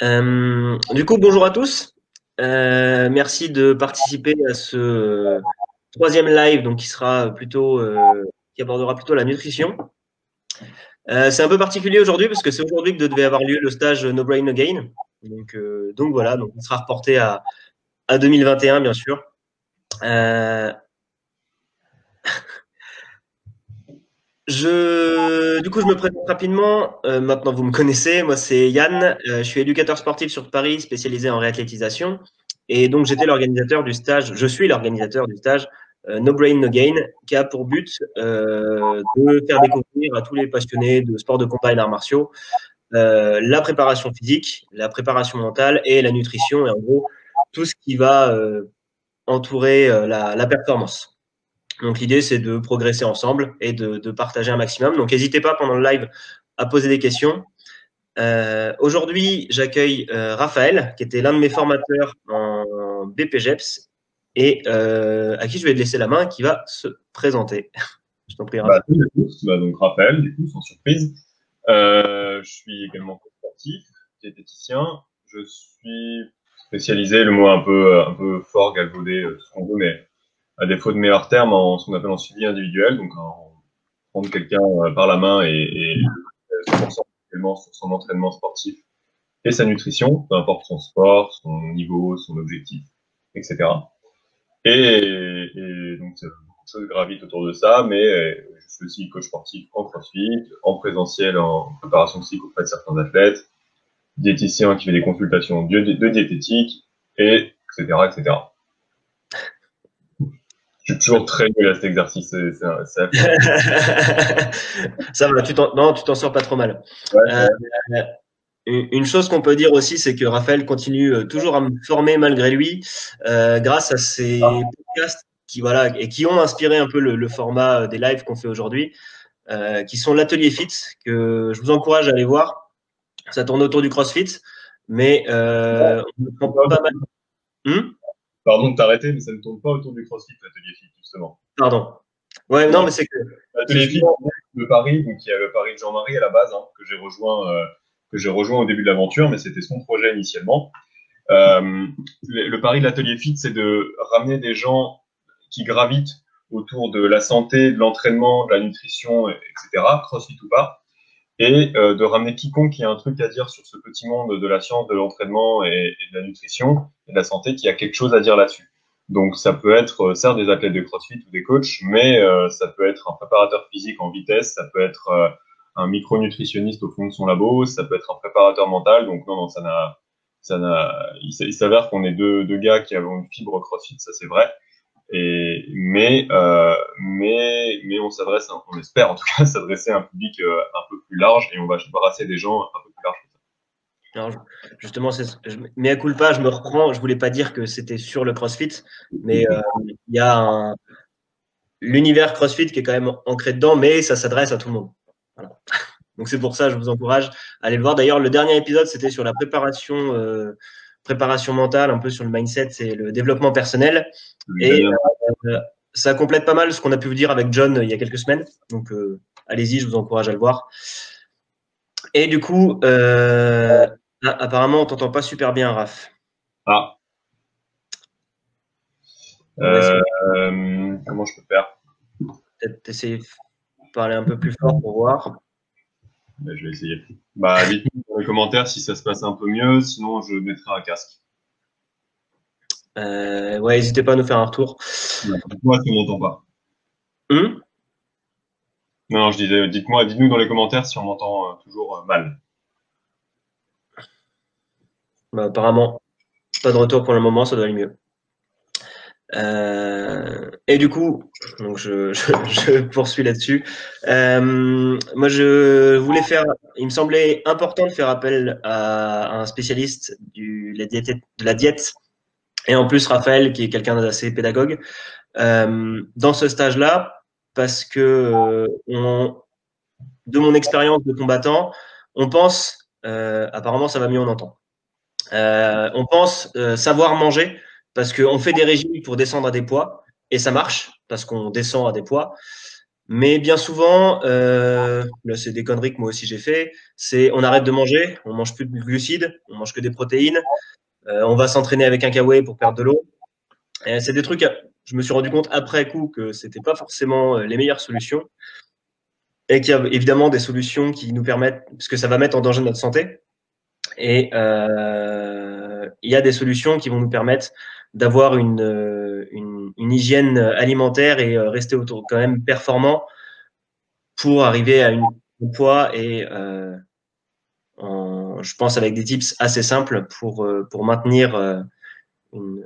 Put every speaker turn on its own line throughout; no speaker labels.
Du coup, bonjour à tous. Merci de participer à ce troisième live, donc qui abordera plutôt la nutrition. C'est un peu particulier aujourd'hui parce que c'est aujourd'hui que devait avoir lieu le stage No Brain No Gain. Donc voilà, donc on sera reporté à 2021 bien sûr. Euh, du coup, je me présente rapidement. Maintenant, vous me connaissez. Moi, c'est Yann. Je suis éducateur sportif sur Paris, spécialisé en réathlétisation. Et donc, j'étais l'organisateur du stage. Je suis l'organisateur du stage No Brain No Gain, qui a pour but de faire découvrir à tous les passionnés de sport de combat et d'arts martiaux la préparation physique, la préparation mentale et la nutrition. Et en gros, tout ce qui va entourer la performance. Donc l'idée, c'est de progresser ensemble et de partager un maximum. Donc n'hésitez pas pendant le live à poser des questions. Aujourd'hui, j'accueille Raphaël, qui était l'un de mes formateurs en BPGEPS et à qui je vais laisser la main, qui va se présenter. Je t'en prie, Raphaël.
Salut à tous. Donc Raphaël, du coup, sans surprise. Je suis également coach sportif, diététicien. Je suis spécialisé, le mot un peu fort, galvaudé, tout ce qu'on veut, mais à défaut de meilleurs termes, en ce qu'on appelle en suivi individuel, donc en prendre quelqu'un par la main et se concentrer également sur son entraînement sportif et sa nutrition, peu importe son sport, son niveau, son objectif, etc. Et donc, beaucoup de choses gravitent autour de ça, mais je suis aussi coach sportif en CrossFit, en présentiel, en préparation physique auprès de certains athlètes, diététicien qui fait des consultations de diététique, et etc., etc. Je suis toujours très nul à cet exercice,
Ça va, non, tu t'en sors pas trop mal.
ouais,
Euh, Une chose qu'on peut dire aussi, c'est que Raphaël continue toujours à me former malgré lui, grâce à ses podcasts qui ont inspiré un peu le format des lives qu'on fait aujourd'hui, qui sont l'Atelier Fit, que je vous encourage à aller voir. Ça tourne autour du CrossFit, mais on ne prend pas mal.
Pardon de t'arrêter, mais ça ne tourne pas autour du CrossFit, l'atelier fit, justement.
Pardon. Ouais, non,
Non,
mais c'est que
l'atelier fit
typiquement,
de Paris, donc il y a le Paris de Jean-Marie à la base, hein, que j'ai rejoint au début de l'aventure, mais c'était son projet initialement. Le pari de l'atelier fit, c'est de ramener des gens qui gravitent autour de la santé, de l'entraînement, de la nutrition, etc., CrossFit ou pas, et de ramener quiconque qui a un truc à dire sur ce petit monde de la science, de l'entraînement et de la nutrition et de la santé, qui a quelque chose à dire là-dessus. Donc ça peut être certes des athlètes de CrossFit ou des coachs, mais ça peut être un préparateur physique en vitesse, ça peut être un micronutritionniste au fond de son labo, ça peut être un préparateur mental. Donc non, il s'avère qu'on est deux gars qui avons une fibre CrossFit, ça c'est vrai. Mais on s'adresse, on espère en tout cas s'adresser à un public un peu plus large et on va embarrasser des gens un peu plus larges.
alors, justement, mea culpa, je me reprends. Je voulais pas dire que c'était sur le CrossFit, mais il y a l'univers CrossFit qui est quand même ancré dedans, mais ça s'adresse à tout le monde. Voilà. Donc c'est pour ça, je vous encourage à aller le voir. D'ailleurs, le dernier épisode, c'était sur la préparation mentale, un peu sur le mindset et le développement personnel. Et ça complète pas mal ce qu'on a pu vous dire avec John il y a quelques semaines. Donc allez-y, je vous encourage à le voir. Et du coup, apparemment, on t'entend pas super bien, Raph.
Ah,
On va essayer
comment je peux faire?
peut-être essayer de parler un peu plus fort pour voir.
Ben, je vais essayer. Bah, dites-nous dans les commentaires si ça se passe un peu mieux, sinon je mettrai un casque.
Ouais, n'hésitez pas à nous faire un retour.
Dites-moi si on m'entend pas. Non, je disais, dites-nous dans les commentaires si on m'entend toujours mal.
Bah, apparemment, pas de retour pour le moment, ça doit aller mieux. Et du coup, donc je poursuis là-dessus. Moi, il me semblait important de faire appel à un spécialiste de la diète, et en plus Raphaël, qui est quelqu'un d'assez pédagogue, dans ce stage-là, parce que de mon expérience de combattant, on pense, apparemment ça va mieux, on entend. On pense savoir manger parce qu'on fait des régimes pour descendre à des poids et ça marche parce qu'on descend à des poids. Mais bien souvent, là c'est des conneries que moi aussi j'ai fait, c'est on arrête de manger, on mange plus de glucides, on mange que des protéines, on va s'entraîner avec un K-Whey pour perdre de l'eau. C'est des trucs, je me suis rendu compte après coup que c'était pas forcément les meilleures solutions et qu'il y a évidemment des solutions qui nous permettent, parce que ça va mettre en danger notre santé, et il y a des solutions qui vont nous permettre d'avoir une hygiène alimentaire et rester autour, quand même performant pour arriver à un poids et je pense avec des tips assez simples pour maintenir une,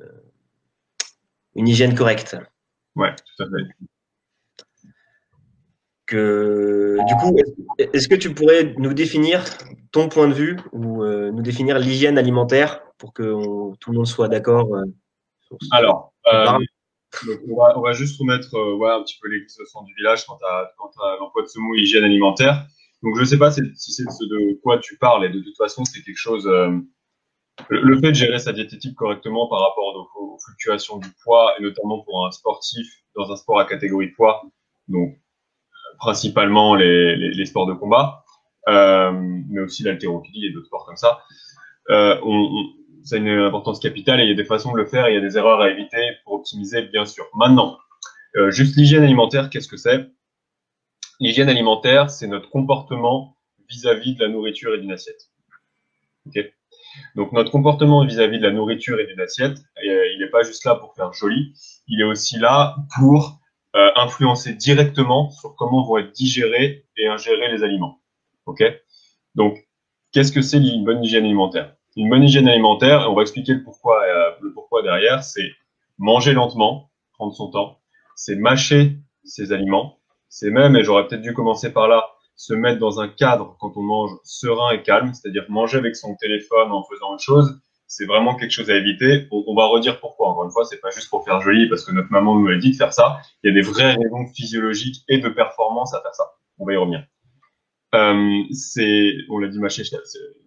une hygiène correcte.
Ouais, tout à fait.
Du coup, est-ce que tu pourrais nous définir ton point de vue ou nous définir l'hygiène alimentaire pour que tout le monde soit d'accord sur ce
Alors,
qu'on parle?
donc on va juste remettre ouais, un petit peu l'église au centre du village quant à l'emploi de ce mot hygiène alimentaire. Donc, je ne sais pas si c'est ce de quoi tu parles, et de toute façon, c'est quelque chose. Le fait de gérer sa diététique correctement par rapport aux fluctuations du poids, et notamment pour un sportif dans un sport à catégorie poids, donc principalement les sports de combat, mais aussi l'haltérophilie et d'autres sports comme ça, ça a une importance capitale, et il y a des façons de le faire, et il y a des erreurs à éviter pour optimiser, bien sûr. Maintenant, juste l'hygiène alimentaire, qu'est-ce que c'est? L'hygiène alimentaire, c'est notre comportement vis-à-vis de la nourriture et d'une assiette. Okay. Donc notre comportement vis-à-vis de la nourriture et d'une assiette, il n'est pas juste là pour faire joli, il est aussi là pour influencer directement sur comment vont être digérés et ingérés les aliments. Ok. Donc, qu'est-ce que c'est une bonne hygiène alimentaire? Une bonne hygiène alimentaire, et on va expliquer le pourquoi derrière, c'est manger lentement, prendre son temps, c'est mâcher ses aliments, c'est même, et j'aurais peut-être dû commencer par là, se mettre dans un cadre quand on mange serein et calme, c'est-à-dire manger avec son téléphone en faisant autre chose, c'est vraiment quelque chose à éviter. On va redire pourquoi. Encore une fois, c'est pas juste pour faire joli parce que notre maman nous a dit de faire ça. Il y a des vraies raisons physiologiques et de performance à faire ça. On va y revenir. On l'a dit, mâcher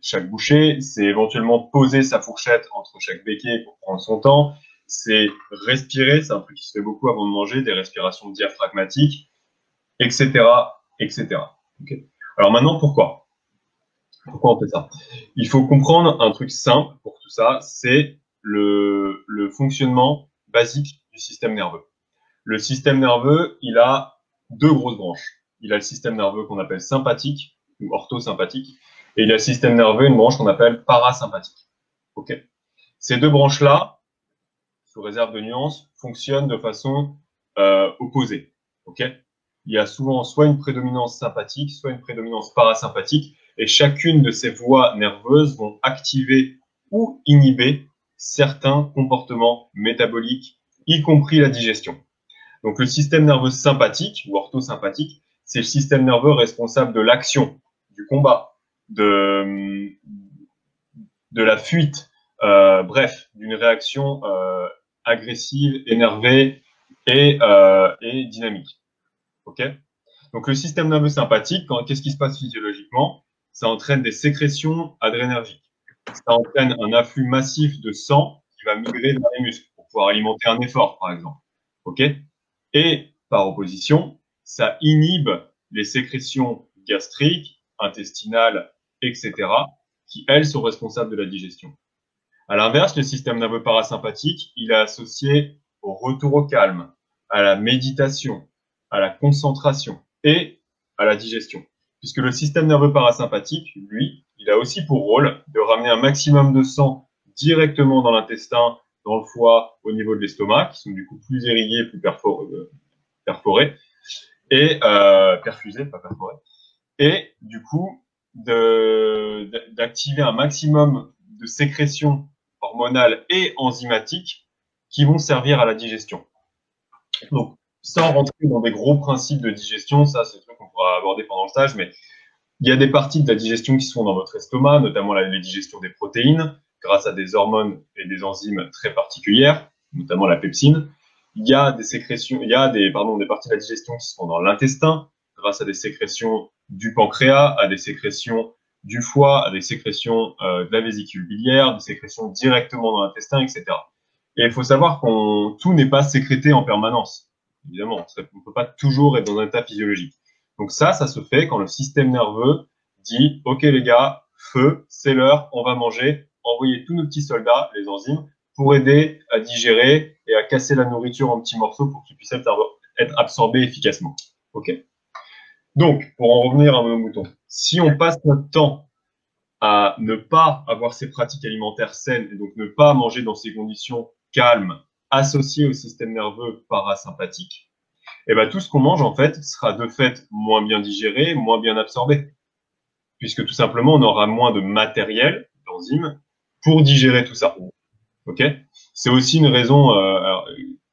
chaque bouchée, c'est éventuellement poser sa fourchette entre chaque béquet pour prendre son temps, c'est respirer, c'est un truc qui se fait beaucoup avant de manger, des respirations diaphragmatiques, etc., etc. Okay. Alors maintenant, pourquoi on fait ça? Il faut comprendre un truc simple pour tout ça, c'est le fonctionnement basique du système nerveux. Le système nerveux, il a deux grosses branches. Il a le système nerveux qu'on appelle sympathique ou orthosympathique, et il a le système nerveux, une branche qu'on appelle parasympathique. Okay. Ces deux branches-là, sous réserve de nuances, fonctionnent de façon opposée. Okay. Il y a souvent soit une prédominance sympathique, soit une prédominance parasympathique, et chacune de ces voies nerveuses vont activer ou inhiber certains comportements métaboliques, y compris la digestion. Donc le système nerveux sympathique ou orthosympathique, c'est le système nerveux responsable de l'action, du combat, de la fuite, bref, d'une réaction agressive, énervée et dynamique. Ok. Donc le système nerveux sympathique, qu'est-ce qui se passe physiologiquement? Ça entraîne des sécrétions adrénergiques. Ça entraîne un afflux massif de sang qui va migrer dans les muscles pour pouvoir alimenter un effort, par exemple. Ok. Et par opposition, ça inhibe les sécrétions gastriques, intestinales, etc., qui, elles, sont responsables de la digestion. À l'inverse, le système nerveux parasympathique, il est associé au retour au calme, à la méditation, à la concentration et à la digestion. Puisque le système nerveux parasympathique, lui, il a aussi pour rôle de ramener un maximum de sang directement dans l'intestin, dans le foie, au niveau de l'estomac, qui sont du coup plus irrigués, plus perforés, et perfusés, pas perforés, et du coup d'activer un maximum de sécrétions hormonales et enzymatiques qui vont servir à la digestion. Donc, sans rentrer dans des gros principes de digestion, ça c'est un truc qu'on pourra aborder pendant le stage, mais il y a des parties de la digestion qui sont dans votre estomac, notamment la digestion des protéines, grâce à des hormones et des enzymes très particulières, notamment la pepsine. Il y a des sécrétions, il y a des parties de la digestion qui sont dans l'intestin, grâce à des sécrétions du pancréas, à des sécrétions du foie, à des sécrétions de la vésicule biliaire, des sécrétions directement dans l'intestin, etc. Et il faut savoir tout n'est pas sécrété en permanence. évidemment. On ne peut pas toujours être dans un état physiologique. Donc ça se fait quand le système nerveux dit « Ok les gars, feu, c'est l'heure, on va manger, envoyez tous nos petits soldats, les enzymes, pour aider à digérer et à casser la nourriture en petits morceaux pour qu'ils puissent être absorbés efficacement. » Ok. Donc, pour en revenir à nos moutons, si on passe notre temps à ne pas avoir ces pratiques alimentaires saines et donc ne pas manger dans ces conditions calmes associées au système nerveux parasympathique, et ben tout ce qu'on mange en fait sera de fait moins bien digéré, moins bien absorbé, puisque tout simplement on aura moins de matériel, d'enzymes, pour digérer tout ça. Ok. C'est aussi une raison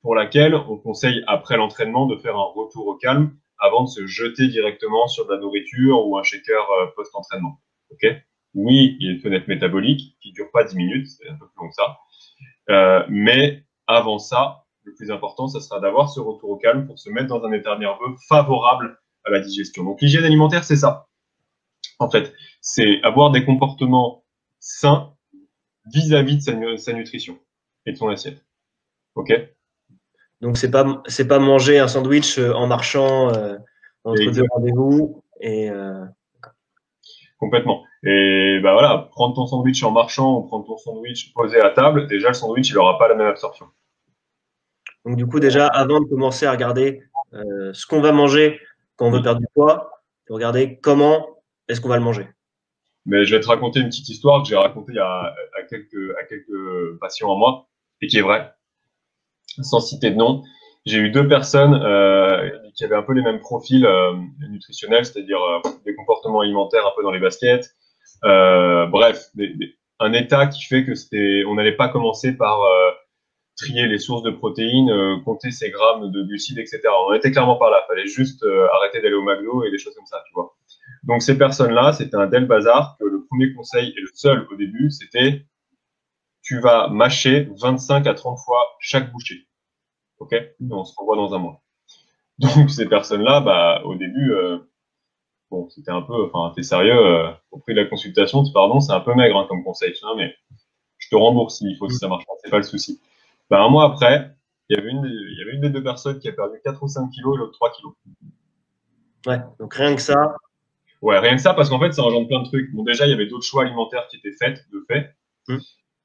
pour laquelle on conseille après l'entraînement de faire un retour au calme avant de se jeter directement sur de la nourriture ou un shaker post-entraînement. Ok. Oui, il y a une fenêtre métabolique qui dure pas 10 minutes, c'est un peu plus long que ça. Mais avant ça, le plus important, ça sera d'avoir ce retour au calme pour se mettre dans un état nerveux favorable à la digestion. Donc l'hygiène alimentaire, c'est ça. En fait, c'est avoir des comportements sains vis-à-vis de sa nutrition et de son assiette. Ok.
Donc c'est pas manger un sandwich en marchant entre deux rendez-vous et
complètement. Et bah voilà, prendre ton sandwich en marchant ou prendre ton sandwich posé à table, déjà le sandwich il aura pas la même absorption.
donc du coup déjà avant de commencer à regarder ce qu'on va manger quand on veut perdre du poids, il faut regarder comment est-ce qu'on va le manger.
Mais je vais te raconter une petite histoire que j'ai racontée à quelques patients à moi et qui est vraie, sans citer de nom. J'ai eu deux personnes qui avaient un peu les mêmes profils nutritionnels, c'est-à-dire des comportements alimentaires un peu dans les baskets. Bref, un état qui fait que on n'allait pas commencer par trier les sources de protéines, compter ses grammes de glucides, etc. On était clairement par là. Il fallait juste arrêter d'aller au McDo et des choses comme ça, tu vois. Donc ces personnes-là, c'était un tel bazar que le premier conseil et le seul au début, c'était tu vas mâcher 25 à 30 fois chaque bouchée. Ok. Et on se revoit dans un mois. Donc ces personnes-là, bah au début, bon, c'était un peu, enfin, t'es sérieux, au prix de la consultation, pardon, c'est un peu maigre hein, comme conseil, hein, mais je te rembourse s'il faut, si ça marche pas, c'est pas le souci. Bah, un mois après, il y avait une des deux personnes qui a perdu 4 ou 5 kilos et l'autre 3 kilos.
Ouais, donc rien que ça.
Ouais, rien que ça, parce qu'en fait, ça engendre plein de trucs. Bon, déjà, il y avait d'autres choix alimentaires qui étaient faits,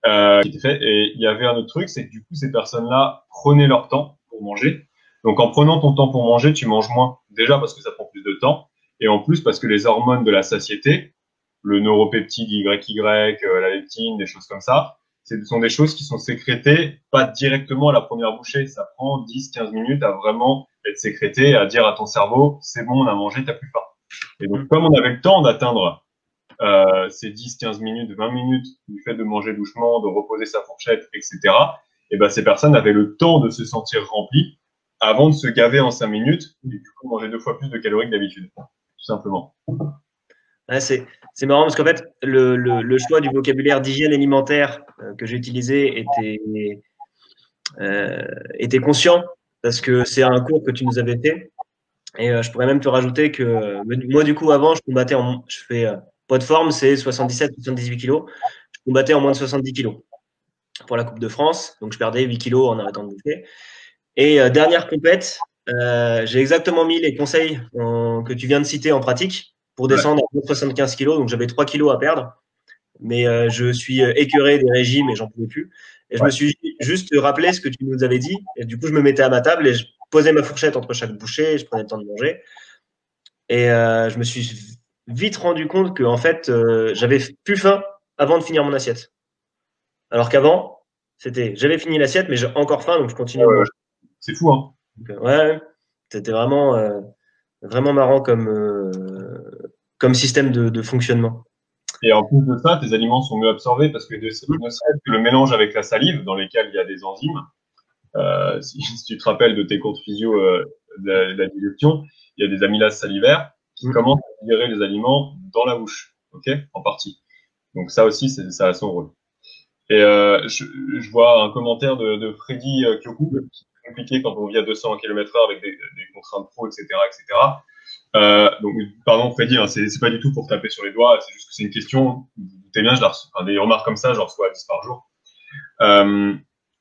et il y avait un autre truc, c'est que du coup, ces personnes-là prenaient leur temps pour manger. Donc, en prenant ton temps pour manger, tu manges moins. Déjà parce que ça prend plus de temps, et en plus parce que les hormones de la satiété, le neuropeptide YY, la leptine, des choses comme ça, ce sont des choses qui sont sécrétées pas directement à la première bouchée. Ça prend 10-15 minutes à vraiment être sécrété, à dire à ton cerveau, c'est bon, on a mangé, t'as plus faim. Et donc, comme on avait le temps d'atteindre ces 10-15 minutes, 20 minutes du fait de manger doucement, de reposer sa fourchette, etc., et ben, ces personnes avaient le temps de se sentir remplies avant de se gaver en 5 minutes et du coup manger 2 fois plus de calories que d'habitude, tout simplement.
Ouais, c'est marrant parce qu'en fait, le choix du vocabulaire d'hygiène alimentaire que j'ai utilisé était conscient parce que c'est un cours que tu nous avais fait. Et je pourrais même te rajouter que moi, du coup, avant, je fais poids de forme, c'est 77-78 kilos. Je combattais en moins de 70 kilos pour la Coupe de France. Donc, je perdais 8 kilos en arrêtant de bouffer. Et dernière compète, j'ai exactement mis les conseils que tu viens de citer en pratique pour descendre à 75 kilos. Donc, j'avais 3 kilos à perdre. Mais je suis écœuré des régimes et j'en pouvais plus. Et je me suis juste rappelé ce que tu nous avais dit. Et du coup, je me mettais à ma table et je posais ma fourchette entre chaque bouchée. Et je prenais le temps de manger. Et je me suis vite rendu compte que en fait, j'avais plus faim avant de finir mon assiette. Alors qu'avant, j'avais fini l'assiette, mais j'ai encore faim, donc je continue de manger.
C'est fou, hein.
Donc, ouais, c'était vraiment, vraiment marrant comme système de fonctionnement.
Et en plus de ça, tes aliments sont mieux absorbés parce que ne serait-ce que le mélange avec la salive, dans lesquels il y a des enzymes, si tu te rappelles de tes cours de physio de la digestion, il y a des amylases salivaires qui commencent à digérer les aliments dans la bouche, ok, en partie. Donc ça aussi, ça a son rôle. Et je vois un commentaire de Freddy Kyoku, qui est compliqué quand on vit à 200 km/h avec des contraintes pro, etc., etc. Donc, pardon Freddy, hein, c'est pas du tout pour taper sur les doigts, c'est juste que c'est une question, vous vous doutez bien, enfin, des remarques comme ça, j'en reçois 10 par jour.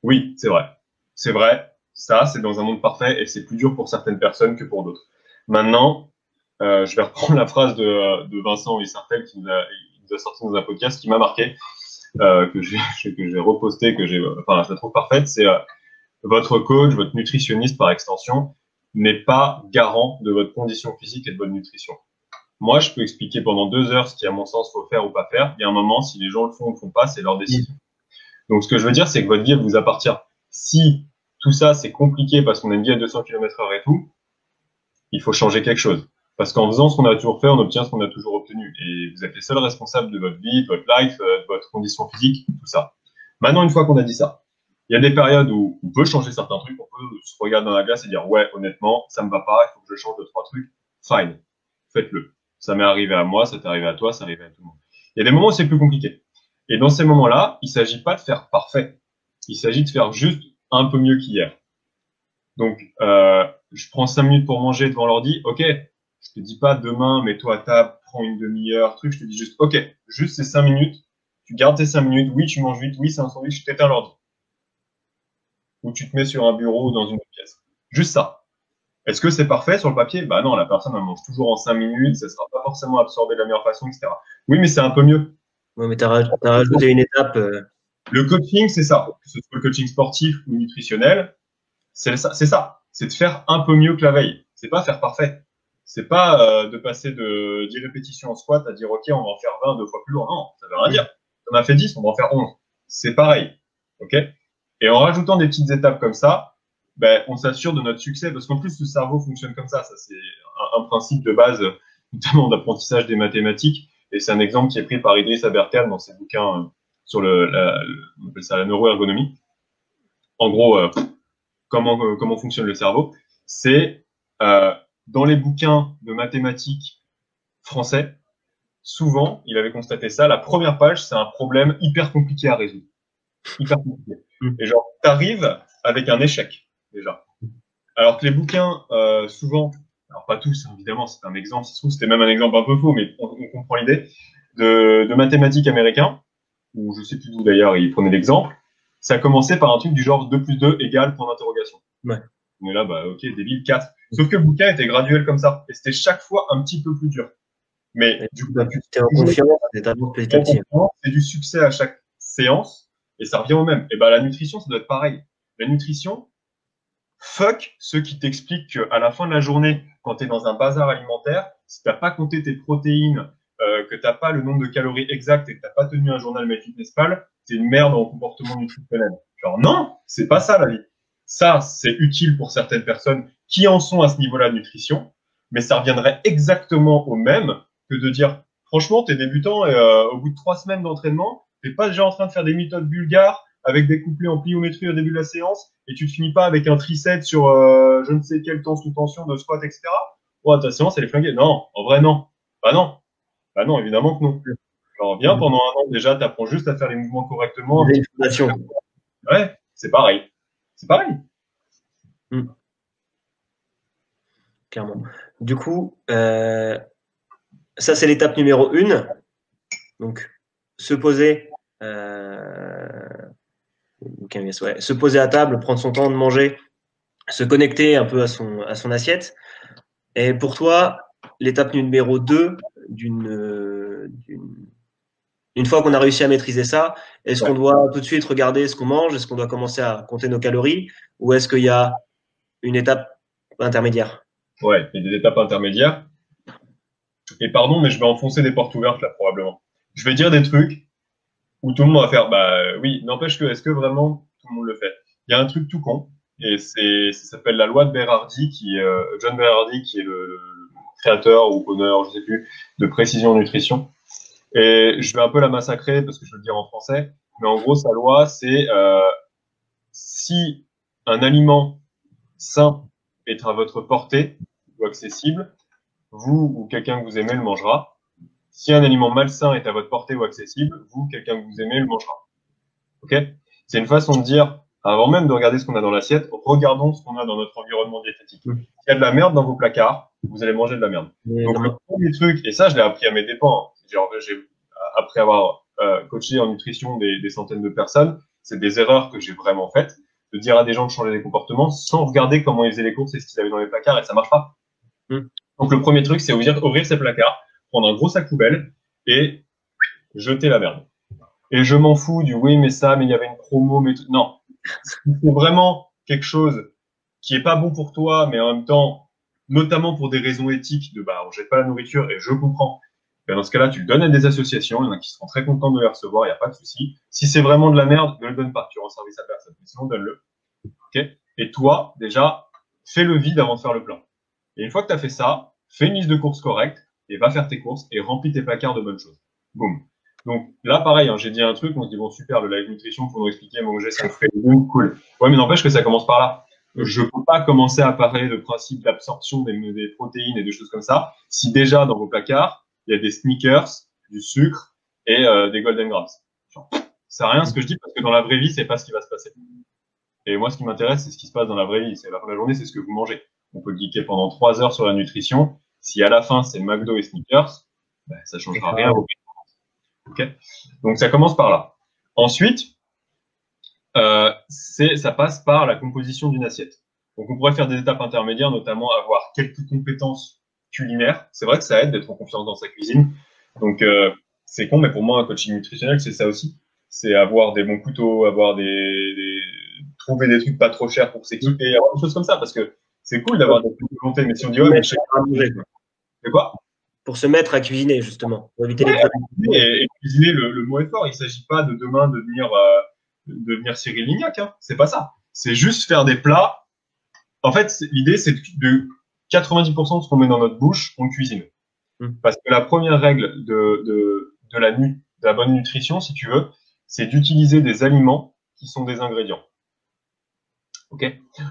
Oui, c'est vrai. C'est vrai. Ça, c'est dans un monde parfait et c'est plus dur pour certaines personnes que pour d'autres. Maintenant, je vais reprendre la phrase de Vincent Issartel qui nous a sorti dans un podcast qui m'a marqué, que j'ai reposté, enfin, je la trouve parfaite. C'est votre coach, votre nutritionniste par extension, n'est pas garant de votre condition physique et de votre nutrition. Moi, je peux expliquer pendant 2 heures ce qui, à mon sens, faut faire ou pas faire. Il y a un moment, si les gens le font ou le font pas, c'est leur décision. Donc, ce que je veux dire, c'est que votre vie, elle vous appartient. Si tout ça, c'est compliqué parce qu'on a une vie à 200 km/h et tout, il faut changer quelque chose. Parce qu'en faisant ce qu'on a toujours fait, on obtient ce qu'on a toujours obtenu. Et vous êtes les seuls responsables de votre vie, de votre life, de votre condition physique, tout ça. Maintenant, une fois qu'on a dit ça, il y a des périodes où on peut changer certains trucs, on peut se regarder dans la glace et dire, ouais, honnêtement, ça me va pas, il faut que je change 2-3 trucs. Fine. Faites-le. Ça m'est arrivé à moi, ça t'est arrivé à toi, ça arrive à tout le monde. Il y a des moments où c'est plus compliqué. Et dans ces moments-là, il s'agit pas de faire parfait. Il s'agit de faire juste un peu mieux qu'hier. Donc, je prends 5 minutes pour manger devant l'ordi. Ok, je te dis pas demain, mets-toi à table, prends une demi-heure, truc. Je te dis juste, ok, juste ces 5 minutes. Tu gardes tes 5 minutes. Oui, tu manges vite. Oui, c'est un sandwich. Je t'éteins l'ordi. Ou tu te mets sur un bureau ou dans une pièce. Juste ça. Est-ce que c'est parfait sur le papier? Bah non, la personne, elle mange toujours en 5 minutes. Ça sera pas forcément absorbé de la meilleure façon, etc. Oui, mais c'est un peu mieux.
Ouais, mais t'as rajouté une étape.
Le coaching, c'est ça. Que ce soit le coaching sportif ou nutritionnel, c'est ça. C'est de faire un peu mieux que la veille. C'est pas faire parfait. C'est pas de passer de 10 répétitions en squat à dire ok, on va en faire 20 2 fois plus lourd. Non, ça veut rien dire. On a fait 10, on va en faire 11. C'est pareil. Ok. Et en rajoutant des petites étapes comme ça, ben, on s'assure de notre succès parce qu'en plus le cerveau fonctionne comme ça. Ça c'est un principe de base, notamment d'apprentissage des mathématiques. Et c'est un exemple qui est pris par Idriss Aberkan dans ses bouquins sur on appelle ça la neuroergonomie. En gros, comment fonctionne le cerveau, c'est dans les bouquins de mathématiques français, souvent, il avait constaté ça, la première page, c'est un problème hyper compliqué à résoudre. Hyper compliqué. Et genre, t'arrives avec un échec, déjà. Alors que les bouquins, souvent, alors pas tous, évidemment, c'est un exemple, ça se trouve, c'était même un exemple un peu faux, mais on comprend l'idée, de mathématiques américains, ou je sais plus d'où d'ailleurs, ils prenaient l'exemple, ça a commencé par un truc du genre 2 plus 2 égale point d'interrogation.
Ouais.
On est là, bah ok, débile, 4. Sauf que le bouquin était graduel comme ça, et c'était chaque fois un petit peu plus dur. Mais du coup,
tu es en confiance, tu avances petit à petit.
C'est du succès à chaque séance, et ça revient au même. Et ben la nutrition, ça doit être pareil. La nutrition, fuck ceux qui t'expliquent qu'à la fin de la journée, quand tu es dans un bazar alimentaire, si t'as pas compté tes protéines, que t'as pas le nombre de calories exact et que t'as pas tenu un journal MyFitnessPal, t'es une merde en comportement nutritionnel. Genre non, c'est pas ça la vie. Ça, c'est utile pour certaines personnes qui en sont à ce niveau-là de nutrition, mais ça reviendrait exactement au même que de dire, franchement, t'es débutant et au bout de 3 semaines d'entraînement, t'es pas déjà en train de faire des méthodes bulgares avec des couplets en pliométrie au début de la séance et tu te finis pas avec un triceps sur je ne sais quel temps sous tension de squat, etc. Oh, ta séance, elle est flinguée. Non, en vrai, non. Bah non. Bah non, évidemment que non. Alors, viens, pendant un an, déjà, t'apprends juste à faire les mouvements correctement. Ouais, c'est pareil. C'est pareil.
Clairement. Du coup, ça, c'est l'étape numéro 1. Donc, se poser, se poser à table, prendre son temps de manger, se connecter un peu à son assiette. Et pour toi, l'étape numéro 2, une fois qu'on a réussi à maîtriser ça, est-ce qu'on doit tout de suite regarder ce qu'on mange? Est-ce qu'on doit commencer à compter nos calories? Ou est-ce qu'il y a une étape intermédiaire?
Ouais, il y a des étapes intermédiaires. Et pardon, mais je vais enfoncer des portes ouvertes là, probablement. Je vais dire des trucs où tout le monde va faire, bah oui, n'empêche que, est-ce que vraiment tout le monde le fait? Il y a un truc tout con, et ça s'appelle la loi de Berardi, John Berardi, qui est le créateur ou honneur, je sais plus, de Précision Nutrition. Et je vais un peu la massacrer parce que je veux le dire en français, mais en gros, sa loi, c'est si un aliment sain est à votre portée ou accessible, vous ou quelqu'un que vous aimez le mangera. Si un aliment malsain est à votre portée ou accessible, vous, quelqu'un que vous aimez le mangera. Ok? C'est une façon de dire, avant même de regarder ce qu'on a dans l'assiette, regardons ce qu'on a dans notre environnement diététique. S'il y a de la merde dans vos placards, vous allez manger de la merde. Donc le premier truc, et ça je l'ai appris à mes dépens, après avoir coaché en nutrition des centaines de personnes, c'est des erreurs que j'ai vraiment faites. de dire à des gens de changer des comportements sans regarder comment ils faisaient les courses et ce qu'ils avaient dans les placards, et ça marche pas. Donc le premier truc, c'est ouvrir ses placards, prendre un gros sac poubelle et jeter la merde. Et je m'en fous du oui, mais ça, mais il y avait une promo, mais tout. Non. C'est vraiment quelque chose qui est pas bon pour toi, mais en même temps, notamment pour des raisons éthiques de on jette pas la nourriture et je comprends. Ben, dans ce cas-là, tu le donnes à des associations, il y en a qui seront très contents de les recevoir, il n'y a pas de souci. Si c'est vraiment de la merde, ne le donne pas, tu rends service à personne. Mais sinon, donne-le. Okay, et toi, déjà, fais le vide avant de faire le plein. Et une fois que tu as fait ça, fais une liste de courses correcte et va faire tes courses et remplis tes placards de bonnes choses. Boum. Donc là, pareil, hein, j'ai dit un truc, on se dit bon super, le live nutrition pour nous expliquer manger sans frais, cool. Ouais, mais n'empêche que ça commence par là. Je peux pas commencer à parler de principe d'absorption des protéines et des choses comme ça si déjà dans vos placards il y a des sneakers, du sucre et des Golden Grams. Genre, ça sert à rien ce que je dis parce que dans la vraie vie c'est pas ce qui va se passer. Et moi ce qui m'intéresse c'est ce qui se passe dans la vraie vie. C'est la fin de la journée, c'est ce que vous mangez. On peut geeker pendant 3 heures sur la nutrition. Si à la fin c'est McDo et sneakers, ben, ça changera rien. Okay. Donc ça commence par là. Ensuite, ça passe par la composition d'une assiette. Donc on pourrait faire des étapes intermédiaires, notamment avoir quelques compétences culinaires. C'est vrai que ça aide d'être en confiance dans sa cuisine. Donc c'est con, mais pour moi un coaching nutritionnel c'est ça aussi. C'est avoir des bons couteaux, avoir trouver des trucs pas trop chers pour s'équiper, avoir des choses comme ça, parce que c'est cool d'avoir des volontés. Mais si on dit ouais, mais je sais pas manger, c'est quoi?
Pour se mettre à cuisiner, justement, pour éviter les produits.
Et cuisiner, le mot est fort. Il ne s'agit pas de demain devenir Cyril Lignac. Hein. C'est pas ça. C'est juste faire des plats. En fait, l'idée, c'est de 90% de ce qu'on met dans notre bouche, on cuisine. Parce que la première règle de la bonne nutrition, si tu veux, c'est d'utiliser des aliments qui sont des ingrédients. Ok.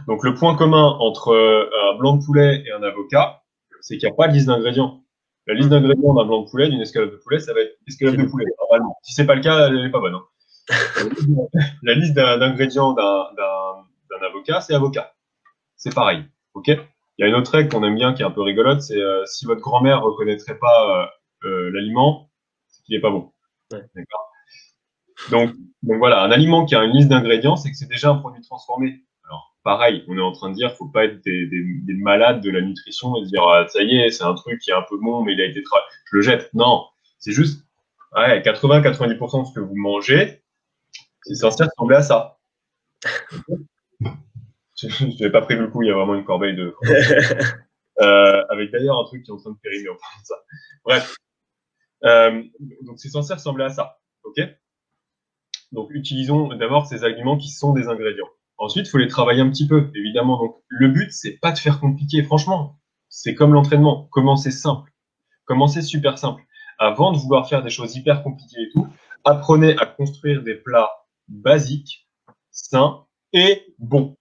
Donc, le point commun entre un blanc de poulet et un avocat, c'est qu'il n'y a pas de liste d'ingrédients. La liste d'ingrédients d'un blanc de poulet, d'une escalope de poulet, ça va être escalope de poulet, normalement. Si c'est pas le cas, elle n'est pas bonne. Hein. La liste d'ingrédients d'un avocat, c'est avocat. C'est pareil. Ok. Il y a une autre règle qu'on aime bien, qui est un peu rigolote, c'est si votre grand-mère reconnaîtrait pas l'aliment, c'est qu'il n'est pas bon. Ouais. D'accord. Donc voilà, un aliment qui a une liste d'ingrédients, c'est que c'est déjà un produit transformé. Alors, pareil, on est en train de dire, faut pas être des malades de la nutrition et se dire, ah, ça y est, c'est un truc qui est un peu bon, mais il a été travaillé, je le jette. Non, c'est juste, 80-90% de ce que vous mangez, c'est censé ressembler à ça. Je n'avais pas prévu le coup, il y a vraiment une corbeille de... avec d'ailleurs un truc qui est en train de périmer en parlant de ça. Bref. Donc, c'est censé ressembler à ça. OK? Donc, utilisons d'abord ces aliments qui sont des ingrédients. Ensuite, il faut les travailler un petit peu, évidemment. Donc, le but, c'est pas de faire compliqué. Franchement, c'est comme l'entraînement. Commencez simple. Commencez super simple. Avant de vouloir faire des choses hyper compliquées et tout, apprenez à construire des plats basiques, sains et bons.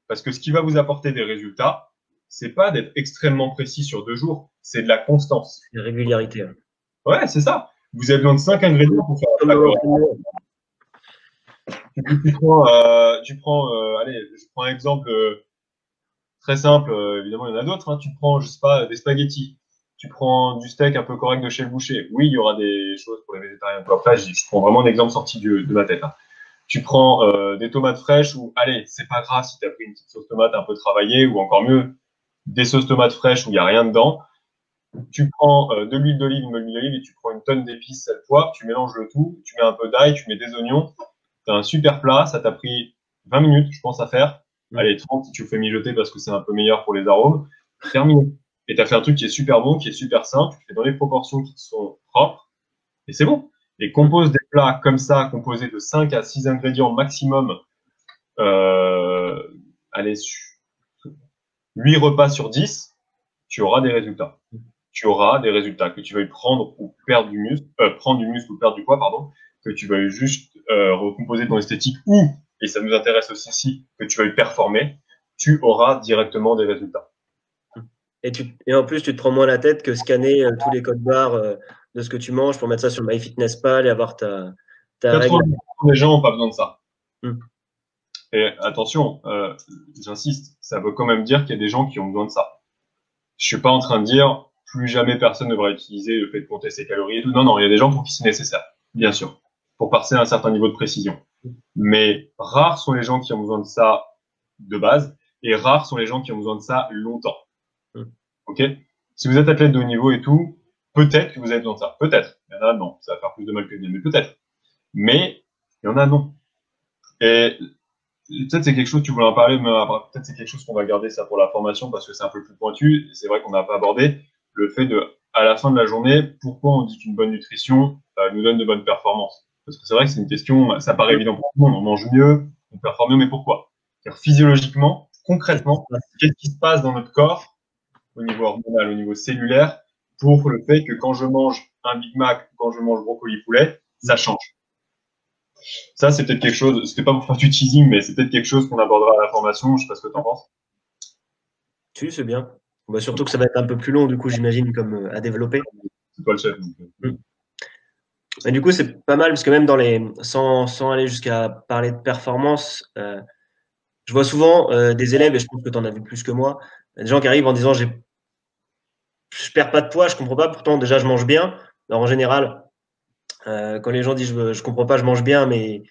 Parce que ce qui va vous apporter des résultats, c'est pas d'être extrêmement précis sur 2 jours, c'est de la constance.
La régularité.
Ouais, c'est ça. Vous avez besoin de 5 ingrédients pour faire un plat correct. Allez, je prends un exemple très simple, évidemment il y en a d'autres, hein. Tu prends, je sais pas, des spaghettis, tu prends du steak un peu correct de chez le boucher. Oui, il y aura des choses pour les végétariens. Après, je prends vraiment un exemple sorti de ma tête. Hein. Tu prends des tomates fraîches ou, allez, c'est pas grave si tu as pris une petite sauce tomate un peu travaillée ou encore mieux, des sauces tomates fraîches où il n'y a rien dedans. Tu prends de l'huile d'olive, une huile d'olive et tu prends une tonne d'épices, sel, poivre, tu mélanges le tout, tu mets un peu d'ail, tu mets des oignons. T'as un super plat, ça t'a pris 20 minutes, je pense, à faire. Allez, 30 si tu le fais mijoter parce que c'est un peu meilleur pour les arômes. Terminé. Et t'as fait un truc qui est super bon, qui est super simple, tu le fais dans les proportions qui te sont propres, et c'est bon. Et compose des plats comme ça, composés de 5 à 6 ingrédients maximum, allez, 8 repas sur 10, tu auras des résultats. Tu auras des résultats, que tu veuilles prendre ou perdre du muscle, ou perdre du poids, pardon, que tu veuilles juste recomposer ton esthétique ou, et ça nous intéresse aussi, que tu veuilles performer, tu auras directement des résultats.
Et en plus, tu te prends moins la tête que scanner tous les codes barres de ce que tu manges pour mettre ça sur MyFitnessPal et avoir ta
80% des gens n'ont pas besoin de ça. Et attention, j'insiste, ça veut quand même dire qu'il y a des gens qui ont besoin de ça. Je suis pas en train de dire plus jamais personne ne devra utiliser le fait de compter ses calories et tout. Non, il y a des gens pour qui c'est nécessaire, bien sûr, pour passer à un certain niveau de précision. Mais rares sont les gens qui ont besoin de ça de base, et rares sont les gens qui ont besoin de ça longtemps. Ok? Si vous êtes athlète de haut niveau et tout, peut-être que vous avez besoin de ça. Peut-être. Il y en a, non. Ça va faire plus de mal que de bien, mais peut-être. Mais il y en a, non. Et peut-être c'est quelque chose, tu voulais en parler, mais peut-être c'est quelque chose qu'on va garder ça pour la formation parce que c'est un peu plus pointu. C'est vrai qu'on n'a pas abordé le fait de, à la fin de la journée, pourquoi on dit qu'une bonne nutrition nous donne de bonnes performances. Parce que c'est vrai que c'est une question, ça paraît évident pour tout le monde. On mange mieux, on performe mieux, mais pourquoi? C'est-à-dire physiologiquement, concrètement, qu'est-ce qui se passe dans notre corps au niveau hormonal, au niveau cellulaire, pour le fait que quand je mange un Big Mac, quand je mange brocoli poulet, ça change. Ça, c'est peut-être quelque chose, c'était pas pour faire du teasing, mais c'est peut-être quelque chose qu'on abordera à la formation. Je sais pas ce que tu en penses.
Si, c'est bien. Bah, surtout que ça va être un peu plus long, du coup, j'imagine, comme à développer.
C'est toi le chef. Donc.
Et du coup, c'est pas mal parce que même dans les, sans aller jusqu'à parler de performance, je vois souvent des élèves, et je pense que tu en as vu plus que moi, des gens qui arrivent en disant je perds pas de poids, je comprends pas, pourtant déjà je mange bien. Alors en général, quand les gens disent je comprends pas, je mange bien, mais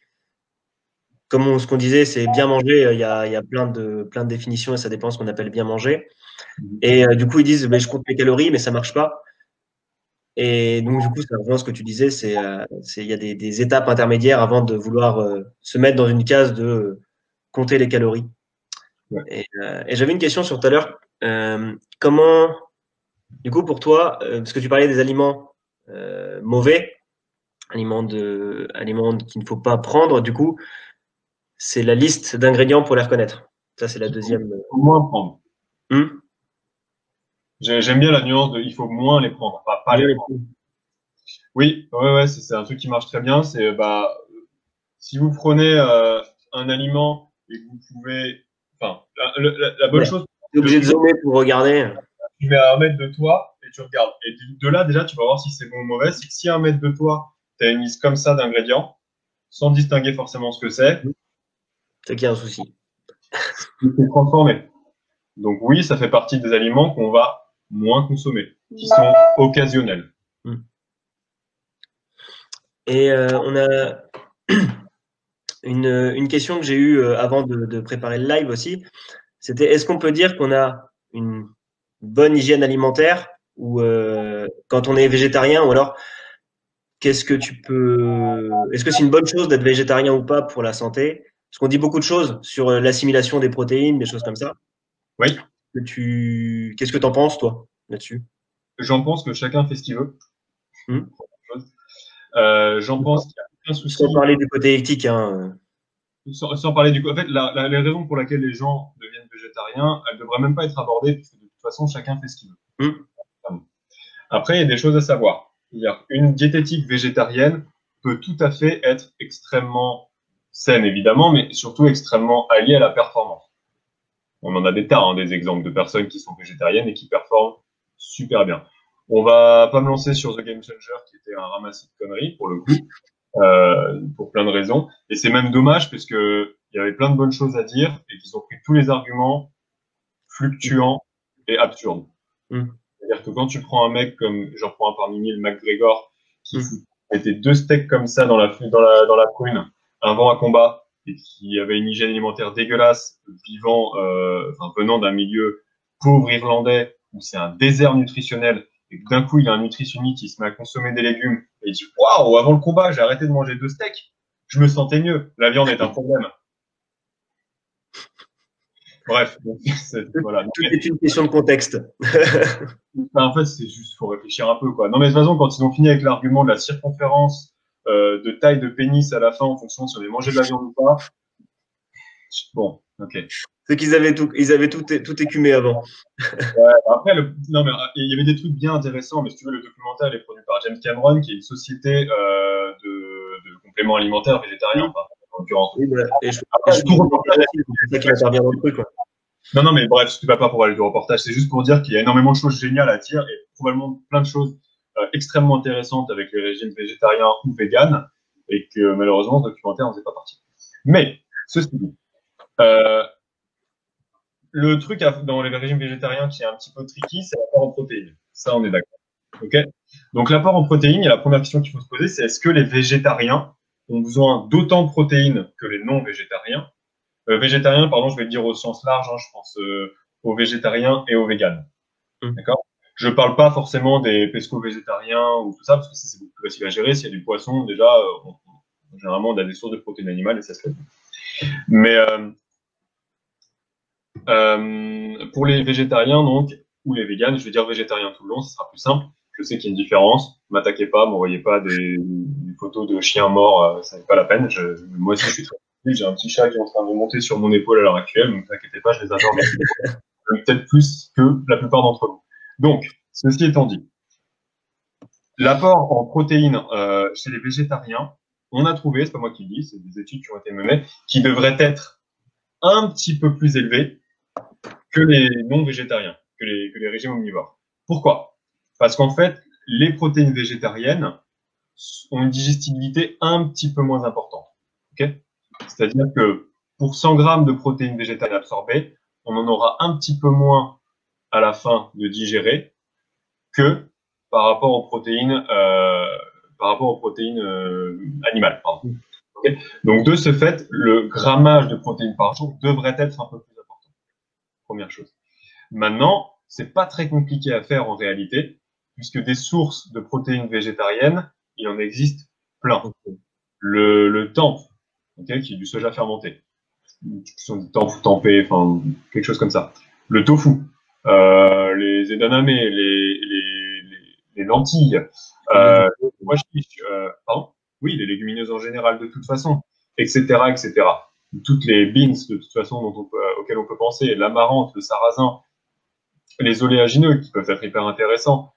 comme ce qu'on disait, c'est bien manger, il y a plein de définitions et ça dépend de ce qu'on appelle bien manger. Et du coup, ils disent je compte mes calories, mais ça marche pas. Et donc, du coup, ça rejoint ce que tu disais, il y a des étapes intermédiaires avant de vouloir se mettre dans une case de compter les calories.
Ouais.
Et j'avais une question sur tout à l'heure. Comment, du coup, pour toi, parce que tu parlais des aliments mauvais, aliments qu'il ne faut pas prendre, du coup, c'est la liste d'ingrédients pour les reconnaître. Ça, c'est la deuxième.
Il faut moins prendre.
Hmm.
J'aime bien la nuance de il faut moins les prendre, pas les prendre. Oui, ouais, c'est un truc qui marche très bien. C'est si vous prenez un aliment et que vous pouvez, enfin, la bonne chose.
Tu es obligé de zoomer pour regarder.
Tu mets à 1 mètre de toi et tu regardes. Et de là, déjà, tu vas voir si c'est bon ou mauvais. Si à 1 mètre de toi, tu as une liste comme ça d'ingrédients, sans distinguer forcément ce que c'est,
C'est qu'il y a un souci.
c'est transformé. Donc oui, ça fait partie des aliments qu'on va moins consommer, qui sont occasionnels.
Et on a une question que j'ai eue avant de préparer le live aussi. C'était est-ce qu'on peut dire qu'on a une bonne hygiène alimentaire ou quand on est végétarien ou alors est-ce que c'est une bonne chose d'être végétarien ou pas pour la santé? Parce qu'on dit beaucoup de choses sur l'assimilation des protéines, des choses comme ça.
Oui.
Qu'est-ce que tu en penses, toi, là-dessus?
J'en pense que chacun fait ce qu'il veut. J'en pense qu'il n'y a aucun souci.
Sans parler du côté éthique, hein.
Sans parler du coup. En fait, les raisons pour lesquelles les gens deviennent végétariens, elles ne devraient même pas être abordées, puisque de toute façon, chacun fait ce qu'il veut. Après, il y a des choses à savoir. Une diététique végétarienne peut tout à fait être extrêmement saine, évidemment, mais surtout extrêmement alliée à la performance. On en a des tas, des exemples de personnes qui sont végétariennes et qui performent super bien. On va pas me lancer sur The Game Changer, qui était un ramassis de conneries, pour le coup, pour plein de raisons. Et c'est même dommage, parce que il y avait plein de bonnes choses à dire, et qu'ils ont pris tous les arguments fluctuants et absurdes. C'est-à-dire que quand tu prends un mec comme, j'en prends un parmi mille, McGregor, qui mettait 2 steaks comme ça dans la prune, avant un combat, et qui avait une hygiène alimentaire dégueulasse, venant d'un milieu pauvre irlandais, où c'est un désert nutritionnel, et que d'un coup, il y a un nutritionniste qui se met à consommer des légumes, et il dit « Waouh, avant le combat, j'ai arrêté de manger 2 steaks, je me sentais mieux, la viande est un problème. » Bref, voilà.
Tout est une question de contexte.
En fait, c'est juste, faut réfléchir un peu, quoi. Non, mais de toute façon, quand ils ont fini avec l'argument de la circonférence, de taille de pénis à la fin, en fonction de si on avait mangé de la viande ou pas. Bon, ok.
C'est qu'ils avaient tout écumé avant.
Ouais, après, non, mais il y avait des trucs bien intéressants, mais si tu veux, le documentaire est produit par James Cameron, qui est une société de compléments alimentaires végétariens, en l'occurrence.
Oui, voilà. Et c'est ça qui intervient dans le truc, quoi.
Non, mais bref, tu vas pas pour parler du reportage, c'est juste pour dire qu'il y a énormément de choses géniales à dire et probablement plein de choses extrêmement intéressantes avec les régimes végétariens ou véganes et que malheureusement, ce documentaire n'en faisait pas partie. Mais, ceci dit, le truc dans les régimes végétariens qui est un petit peu tricky, c'est l'apport en protéines. Ça, on est d'accord. Ok. Donc, l'apport en protéines, il y a la première question qu'il faut se poser, c'est est-ce que les végétariens ont besoin d'autant de protéines que les non-végétariens. Végétariens, pardon, je vais le dire au sens large, hein, je pense aux végétariens et aux véganes. D'accord? Je parle pas forcément des pesco-végétariens ou tout ça, parce que c'est beaucoup plus facile à gérer. S'il y a du poisson, déjà, généralement, on a des sources de protéines animales et ça se fait. Mais pour les végétariens, donc, ou les véganes, je vais dire végétarien tout le long, ce sera plus simple. Je sais qu'il y a une différence. M'attaquez pas, m'envoyez pas des photos de chiens morts, ça n'est pas la peine. Moi aussi, je suis très triste. J'ai un petit chat qui est en train de monter sur mon épaule à l'heure actuelle, donc ne vous inquiétez pas, je les adore. Peut-être plus que la plupart d'entre vous. Donc, ceci étant dit, l'apport en protéines chez les végétariens, on a trouvé, c'est pas moi qui le dis, c'est des études qui ont été menées, qui devraient être un petit peu plus élevés que les non-végétariens, que les régimes omnivores. Pourquoi? Parce qu'en fait, les protéines végétariennes ont une digestibilité un petit peu moins importante. Okay, c'est-à-dire que pour 100 grammes de protéines végétariennes absorbées, on en aura un petit peu moins à la fin de digérer que par rapport aux protéines, animales. Pardon. Okay, donc de ce fait, le grammage de protéines par jour devrait être un peu plus important. Première chose. Maintenant, c'est pas très compliqué à faire en réalité, puisque des sources de protéines végétariennes, il en existe plein. Le temp, okay, qui est du soja fermenté, qui sont du temp tempé, enfin quelque chose comme ça. Le tofu, les edamame, les lentilles, pardon, oui, les légumineuses en général de toute façon, etc., etc. Toutes les beans de toute façon auxquelles on peut penser, l'amarante, le sarrasin, les oléagineux qui peuvent être hyper intéressants.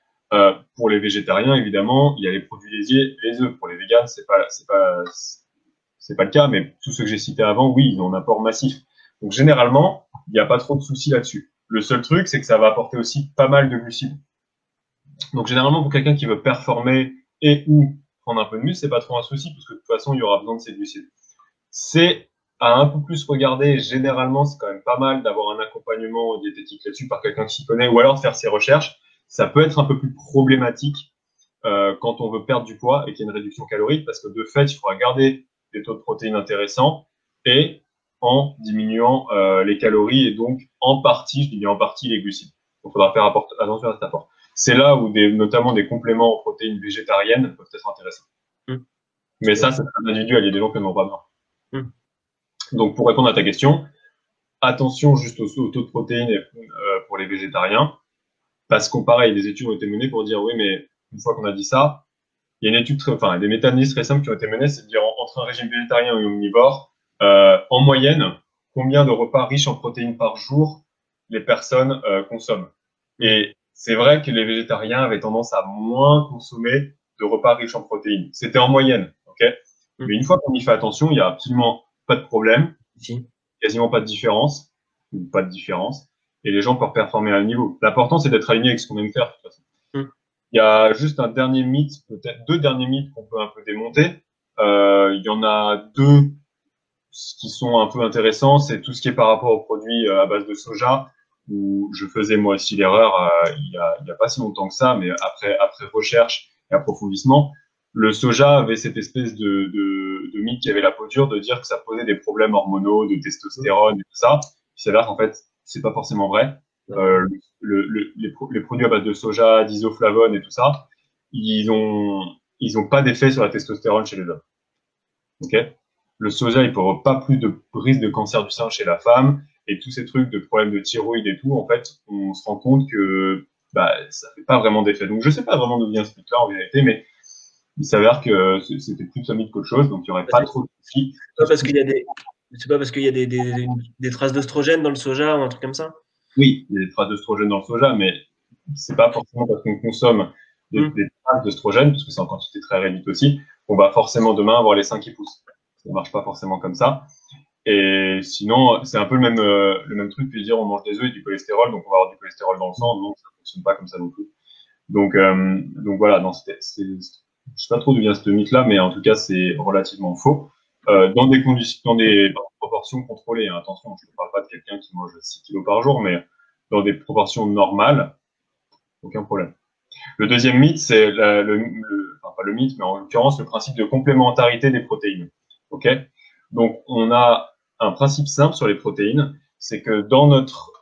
Pour les végétariens, évidemment, il y a les produits laitiers, les œufs. Pour les véganes, c'est pas le cas, mais tous ceux que j'ai cités avant, oui, ils ont un apport massif. Donc généralement, il n'y a pas trop de soucis là-dessus. Le seul truc, c'est que ça va apporter aussi pas mal de glucides. Donc généralement, pour quelqu'un qui veut performer et ou prendre un peu de muscle, c'est pas trop un souci, parce que de toute façon, il y aura besoin de ces glucides. C'est à un peu plus regarder. Généralement, c'est quand même pas mal d'avoir un accompagnement diététique là-dessus par quelqu'un qui s'y connaît, ou alors de faire ses recherches. Ça peut être un peu plus problématique quand on veut perdre du poids et qu'il y a une réduction calorique, parce que de fait, il faudra garder des taux de protéines intéressants et en diminuant les calories et donc en partie, je dis bien en partie, les glucides. Donc, il faudra faire attention à cet apport. C'est là où notamment des compléments en protéines végétariennes peuvent être intéressants. Mais ça, c'est très individuel. Il y a des gens qui n'en ont pas besoin. Donc, pour répondre à ta question, attention juste au taux de protéines pour les végétariens, parce qu'on pareil, des études ont été menées pour dire oui, mais une fois qu'on a dit ça, il y a une étude, des méta-analyses très simples qui ont été menées, c'est de dire entre un régime végétarien et omnivore, en moyenne, combien de repas riches en protéines par jour les personnes consomment. Et c'est vrai que les végétariens avaient tendance à moins consommer de repas riches en protéines. C'était en moyenne, ok? Mais une fois qu'on y fait attention, il y a absolument pas de problème, quasiment pas de différence, ou pas de différence, et les gens peuvent performer à un niveau. L'important, c'est d'être aligné avec ce qu'on aime faire, de toute façon. Il y a juste un dernier mythe, peut-être deux derniers mythes qu'on peut un peu démonter. Il y en a deux qui sont un peu intéressants. C'est tout ce qui est par rapport aux produits à base de soja, où je faisais moi aussi l'erreur il y a pas si longtemps que ça, mais après recherche et approfondissement, le soja avait cette espèce de mythe qui avait la peau dure de dire que ça posait des problèmes hormonaux, de testostérone et tout ça. Il s'avère qu'en fait, c'est pas forcément vrai. Les produits à base de soja, d'isoflavone et tout ça, ils ont pas d'effet sur la testostérone chez les hommes. Ok? Le soja, il provoque pas plus de risque de cancer du sein chez la femme, et tous ces trucs de problèmes de thyroïde et tout, en fait, on se rend compte que ça fait pas vraiment d'effet. Donc je sais pas vraiment d'où vient ce mythe-là en vérité, mais il s'avère que c'était plus un mythe qu'autre chose, donc il y aurait pas trop de soucis.
C'est pas parce qu'il y a des traces d'oestrogène dans le soja ou un truc comme ça?
Oui, il y a des traces d'oestrogène dans le soja, mais c'est pas forcément parce qu'on consomme des traces d'oestrogène, parce que c'est en quantité très réduite aussi, qu'on va forcément demain avoir les seins qui poussent. Ça marche pas forcément comme ça. Et sinon, c'est un peu le même truc que de dire on mange des œufs et du cholestérol, donc on va avoir du cholestérol dans le sang. Non, ça fonctionne pas comme ça non plus. Donc voilà, non, je sais pas trop d'où vient ce mythe-là, mais en tout cas, c'est relativement faux. Dans des conditions, dans des proportions contrôlées. Hein. Attention, je ne parle pas de quelqu'un qui mange 6 kilos par jour, mais dans des proportions normales, aucun problème. Le deuxième mythe, c'est enfin pas le mythe, mais en l'occurrence le principe de complémentarité des protéines. Ok. Donc on a un principe simple sur les protéines, c'est que dans notre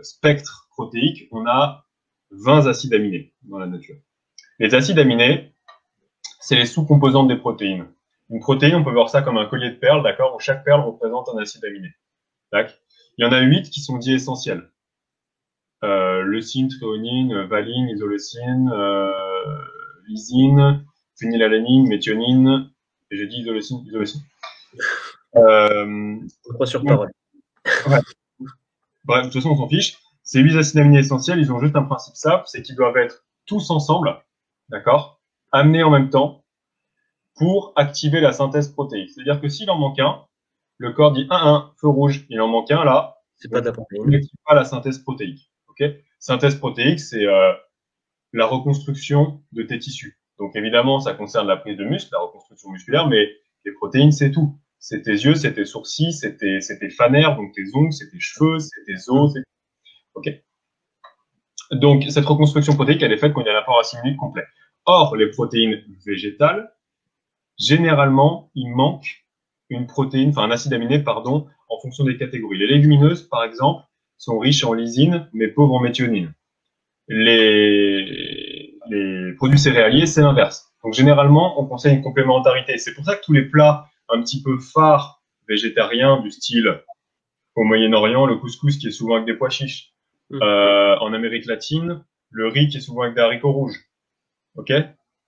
spectre protéique, on a 20 acides aminés dans la nature. Les acides aminés, c'est les sous-composantes des protéines. Une protéine, on peut voir ça comme un collier de perles, d'accord, où chaque perle représente un acide aminé. Tac. Il y en a 8 qui sont dits essentiels. Leucine, thréonine, valine, isoleucine, lysine, phénylalanine, méthionine, et j'ai dit isoleucine.
Je crois sur parole.
Ouais. Bref, de toute façon, on s'en fiche. Ces 8 acides aminés essentiels, ils ont juste un principe simple, c'est qu'ils doivent être tous ensemble, d'accord, amenés en même temps pour activer la synthèse protéique. C'est-à-dire que s'il en manque un, le corps dit 1, feu rouge, il en manque un là,
c'est pas de la protéine.
Il n'active pas la synthèse protéique. Okay, synthèse protéique, c'est la reconstruction de tes tissus. Donc évidemment, ça concerne la prise de muscle, la reconstruction musculaire, mais les protéines, c'est tout. C'est tes yeux, c'est tes sourcils, c'est tes fanères, donc tes ongles, c'est tes cheveux, c'est tes os. Ok. Donc cette reconstruction protéique, elle est faite quand il y a un apport acide complet. Or, les protéines végétales, généralement, il manque une protéine, enfin un acide aminé, pardon, en fonction des catégories. Les légumineuses, par exemple, sont riches en lysine, mais pauvres en méthionine. Les produits céréaliers, c'est l'inverse. Donc, généralement, on conseille une complémentarité. C'est pour ça que tous les plats un petit peu phares végétariens, du style au Moyen-Orient, le couscous qui est souvent avec des pois chiches. En Amérique latine, le riz qui est souvent avec des haricots rouges. Ok ?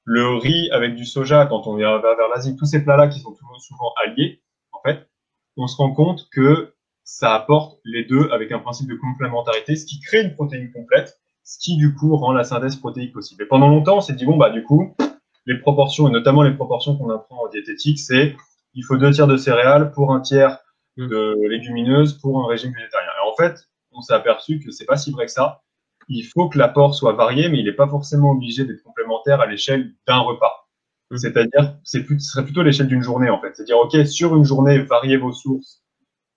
Le riz avec du soja, quand on va vers l'Asie, tous ces plats-là qui sont souvent alliés, en fait, on se rend compte que ça apporte les deux avec un principe de complémentarité, ce qui crée une protéine complète, ce qui, du coup, rend la synthèse protéique possible. Et pendant longtemps, on s'est dit, bon, bah, du coup, les proportions, et notamment les proportions qu'on apprend en diététique, c'est il faut 2 tiers de céréales pour 1 tiers de légumineuses pour un régime végétarien. Et en fait, on s'est aperçu que c'est pas si vrai que ça. Il faut que l'apport soit varié, mais il n'est pas forcément obligé d'être complémentaire à l'échelle d'un repas. C'est-à-dire, ce serait plutôt l'échelle d'une journée, en fait. C'est-à-dire, OK, sur une journée, variez vos sources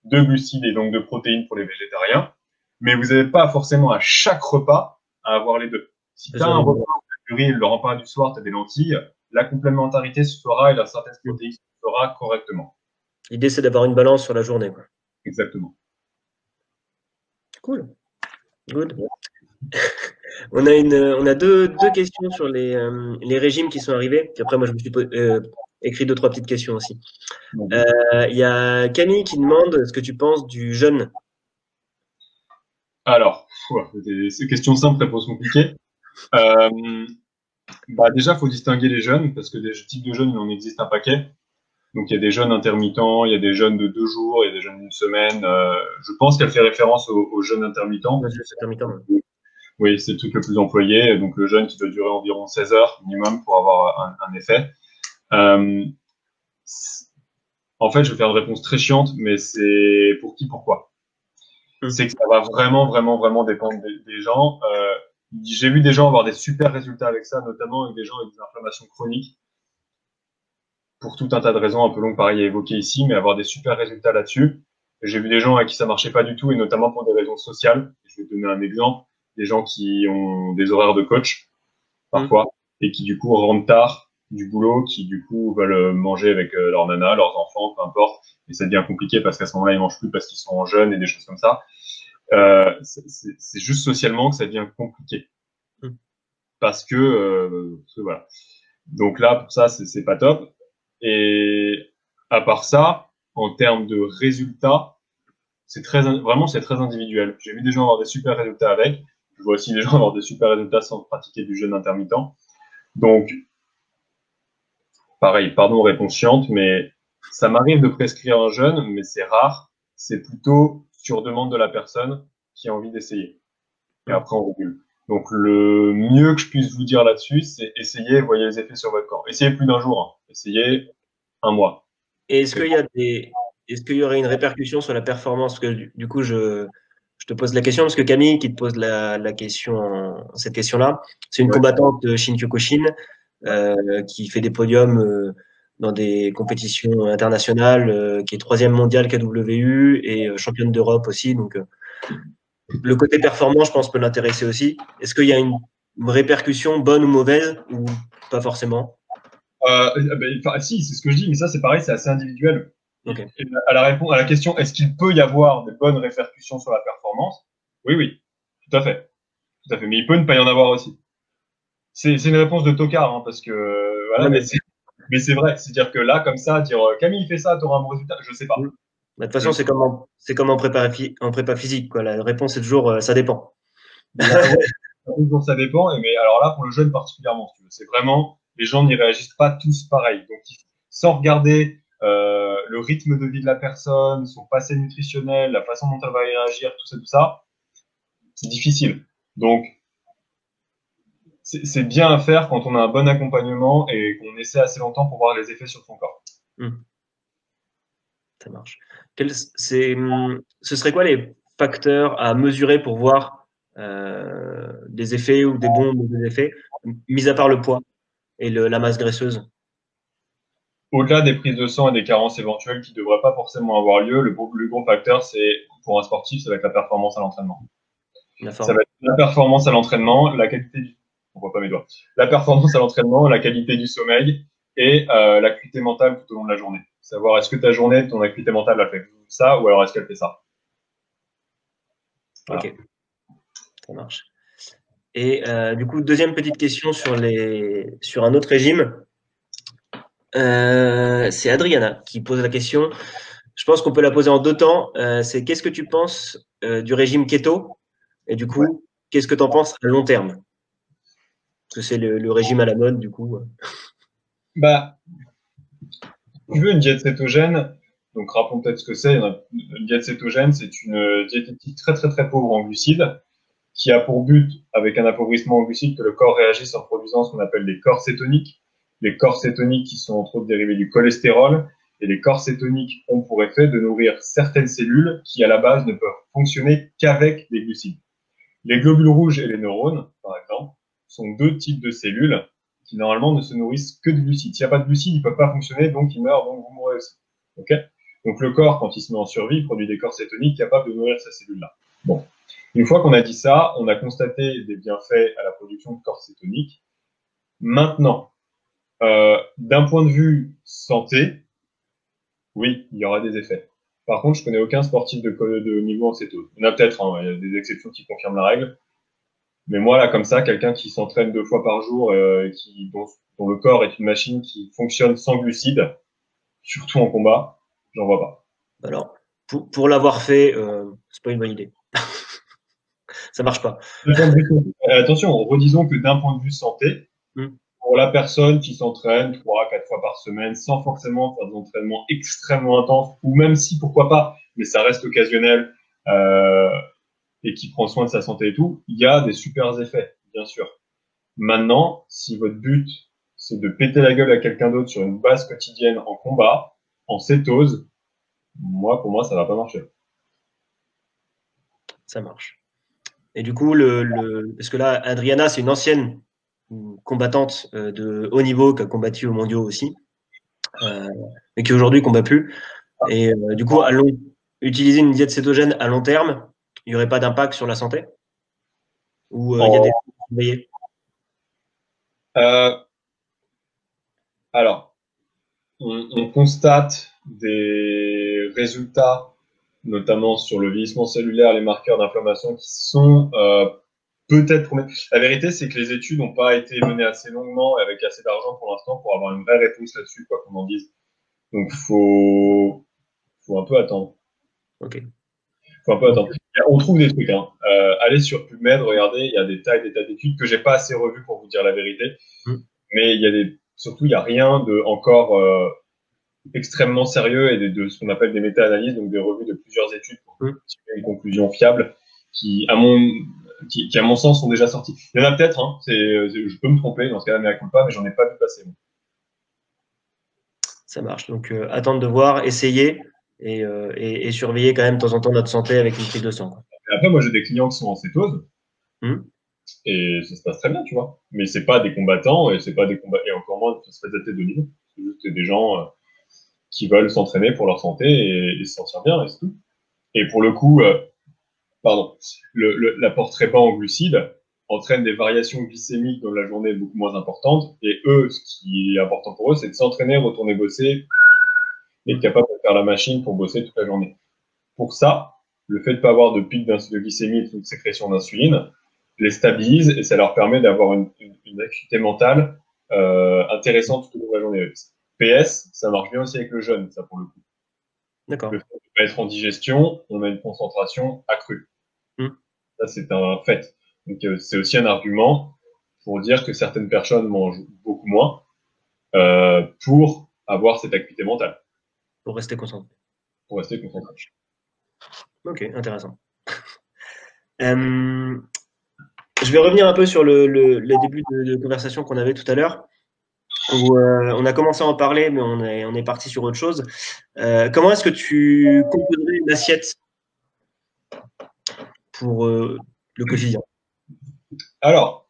de glucides et donc de protéines pour les végétariens, mais vous n'avez pas forcément à chaque repas à avoir les deux. Si tu as un repas, du riz, le repas du soir, tu as des lentilles, la complémentarité se fera et la synthèse protéique se fera correctement.
L'idée, c'est d'avoir une balance sur la journée, quoi.
Exactement.
Cool. Good. On a deux questions sur les régimes qui sont arrivés. Puis après, moi, je me suis écrit 2-3 petites questions aussi. Il y a Camille qui demande ce que tu penses du jeûne.
Alors, ces questions simples, réponses compliquées. Déjà, il faut distinguer les jeûnes, parce que des types de jeûnes, il en existe un paquet. Donc, il y a des jeûnes intermittents, il y a des jeûnes de 2 jours, il y a des jeûnes d'une semaine. Je pense qu'elle fait référence au jeûne intermittent. Oui, c'est le truc le plus employé. Donc, le jeûne qui doit durer environ 16 heures minimum pour avoir un effet. En fait, je vais faire une réponse très chiante, mais c'est pour qui, pourquoi. C'est que ça va vraiment, vraiment, vraiment dépendre des gens. J'ai vu des gens avoir des super résultats avec ça, notamment avec des gens avec des inflammations chroniques, pour tout un tas de raisons un peu longues, pareil à évoquer ici, mais avoir des super résultats là-dessus. J'ai vu des gens à qui ça marchait pas du tout, et notamment pour des raisons sociales. Je vais te donner un exemple. Des gens qui ont des horaires de coach, parfois, et qui du coup rentrent tard du boulot, qui du coup veulent manger avec leur nana, leurs enfants, peu importe, et ça devient compliqué parce qu'à ce moment-là, ils mangent plus parce qu'ils sont en jeûne et des choses comme ça. C'est juste socialement que ça devient compliqué. Parce que voilà. Donc là, pour ça, c'est pas top. Et à part ça, en termes de résultats, c'est très individuel. J'ai vu des gens avoir des super résultats avec. Je vois aussi des gens avoir des super résultats sans pratiquer du jeûne intermittent. Donc, pareil, pardon, réponse chiante, mais ça m'arrive de prescrire un jeûne, mais c'est rare. C'est plutôt sur demande de la personne qui a envie d'essayer. Et après, on régule. Donc, le mieux que je puisse vous dire là-dessus, c'est essayez, voyez les effets sur votre corps. Essayez plus d'un jour. Hein. Essayez 1 mois.
Et est-ce qu'il y aurait une répercussion sur la performance? Parce que du coup, je te pose la question, parce que Camille, qui te pose cette question-là, c'est une combattante de Shin-Kyokushin, qui fait des podiums dans des compétitions internationales, qui est 3e mondiale KWU et championne d'Europe aussi. Donc, le côté performance, je pense, peut l'intéresser aussi. Est-ce qu'il y a répercussions bonnes ou mauvaises, ou pas forcément?
Si, c'est ce que je dis, mais ça, c'est pareil, c'est assez individuel.
Ok.
Et à la question, est-ce qu'il peut y avoir des bonnes répercussions sur la performance? Oui, oui, tout à fait. Tout à fait. Mais il peut ne pas y en avoir aussi. C'est une réponse de tocard, hein, parce que voilà,
Ouais,
mais c'est vrai. C'est-à-dire que là, comme ça, dire Camille fait ça, tu auras un bon résultat, je sais pas.
de toute façon, c'est comme en prépa physique, quoi. La réponse est toujours ça dépend.
Ouais, toujours ça dépend. Mais alors là, pour le jeune particulièrement, si tu veux, c'est vraiment les gens n'y réagissent pas tous pareil. Donc, sans regarder le rythme de vie de la personne, son passé nutritionnel, la façon dont elle va y réagir, tout ça, c'est difficile. Donc, c'est bien à faire quand on a un bon accompagnement et qu'on essaie assez longtemps pour voir les effets sur son corps.
Ça marche. Ce serait quoi les facteurs à mesurer pour voir des effets ou des bons ou mauvais effets, mis à part le poids et la masse graisseuse?
Au-delà des prises de sang et des carences éventuelles qui ne devraient pas forcément avoir lieu, le gros facteur, c'est pour un sportif, ça va être la performance à l'entraînement.
La
Ça
forme.
va être la performance à l'entraînement, la qualité du... On voit pas mes doigts. La performance à l'entraînement, la qualité du sommeil et l'acuité mentale tout au long de la journée. Savoir est-ce que ta journée, ton acuité mentale a fait ça ou alors est-ce qu'elle fait ça. Voilà.
Ok, ça marche. Et du coup, deuxième petite question sur un autre régime. C'est Adriana qui pose la question. Je pense qu'on peut la poser en deux temps. C'est qu'est-ce que tu penses du régime keto? Et du coup,
Ouais.
qu'est-ce que tu en penses à long terme? Parce que c'est le régime à la mode, du coup.
Bah, tu veux une diète cétogène, donc rappelons peut-être ce que c'est. Une diète cétogène, c'est une diététique très très très pauvre en glucides qui a pour but, avec un appauvrissement en glucides, que le corps réagisse en produisant ce qu'on appelle des corps cétoniques. Les corps cétoniques qui sont entre autres dérivés du cholestérol. Et les corps cétoniques ont pour effet de nourrir certaines cellules qui, à la base, ne peuvent fonctionner qu'avec des glucides. Les globules rouges et les neurones, par exemple, sont deux types de cellules qui, normalement, ne se nourrissent que de glucides. S'il n'y a pas de glucides, ils ne peuvent pas fonctionner, donc ils meurent, donc vous mourrez aussi. Okay, donc le corps, quand il se met en survie, il produit des corps cétoniques capables de nourrir ces cellules-là. Bon. Une fois qu'on a dit ça, on a constaté des bienfaits à la production de corps cétoniques. Maintenant, d'un point de vue santé, oui, il y aura des effets. Par contre, je connais aucun sportif de niveau en cétose. Il y en a peut-être, hein, il y a des exceptions qui confirment la règle. Mais moi, là, comme ça, quelqu'un qui s'entraîne 2 fois par jour, dont le corps est une machine qui fonctionne sans glucides, surtout en combat, j'en vois pas.
Alors, pour l'avoir fait, c'est pas une bonne idée. Ça marche pas.
Attention, redisons que d'un point de vue santé, pour la personne qui s'entraîne 3-4 fois par semaine sans forcément faire des entraînements extrêmement intenses, ou même si, pourquoi pas, mais ça reste occasionnel, et qui prend soin de sa santé et tout, il y a des super effets, bien sûr. Maintenant, si votre but, c'est de péter la gueule à quelqu'un d'autre sur une base quotidienne en combat, en cétose, pour moi, ça va pas marcher.
Ça marche. Et du coup, parce que là, Adriana, c'est une ancienne combattante de haut niveau qui a combattu aux mondiaux aussi, mais qui aujourd'hui combat plus. Et du coup, utiliser une diète cétogène à long terme, il n'y aurait pas d'impact sur la santé? Ou il y a des choses à surveiller?
Alors, on constate des résultats, notamment sur le vieillissement cellulaire, les marqueurs d'inflammation qui sont peut-être... La vérité, c'est que les études n'ont pas été menées assez longuement et avec assez d'argent pour l'instant pour avoir une vraie réponse là-dessus, quoi qu'on en dise. Donc, faut un peu attendre.
Ok.
Faut un peu attendre. On trouve des trucs. Hein. Allez sur PubMed, regardez, il y a des tas et des tas d'études que j'ai pas assez revues pour vous dire la vérité. Mais il y a surtout, il n'y a rien de encore extrêmement sérieux et de ce qu'on appelle des méta-analyses, donc des revues de plusieurs études pour tirer une conclusion fiable qui, à mon sens, sont déjà sorties. Il y en a peut-être, hein, je peux me tromper, dans ce cas-là, mais pas, mais j'en ai pas vu passer.
Ça marche. Donc, attendre de voir, essayer et surveiller quand même de temps en temps notre santé avec une prise de sang. Quoi.
Et après, moi, j'ai des clients qui sont en cétose. Et ça se passe très bien, tu vois. Mais c'est pas des combattants et c'est pas des combats et encore moins ça se fait de niveau. C'est juste des gens qui veulent s'entraîner pour leur santé et se sentir bien et c'est tout. Et pour le coup, l'apport très bas en glucides, entraîne des variations glycémiques dans la journée beaucoup moins importantes. Et eux, ce qui est important pour eux, c'est de s'entraîner, retourner bosser et être capable de faire la machine pour bosser toute la journée. Pour ça, le fait de ne pas avoir de pic de glycémie ou de sécrétion d'insuline les stabilise et ça leur permet d'avoir une acuité mentale intéressante tout au long de la journée. PS, ça marche bien aussi avec le jeûne, ça pour le coup.
D'accord.
Le fait de pas être en digestion, on a une concentration accrue. Ça, c'est un fait. Donc, c'est aussi un argument pour dire que certaines personnes mangent beaucoup moins pour avoir cette acuité mentale.
Pour rester concentré.
Pour rester concentré.
Ok, intéressant. Je vais revenir un peu sur le début de conversation qu'on avait tout à l'heure, où on a commencé à en parler, mais on est parti sur autre chose. Comment est-ce que tu composerais une assiette pour le quotidien?
Alors,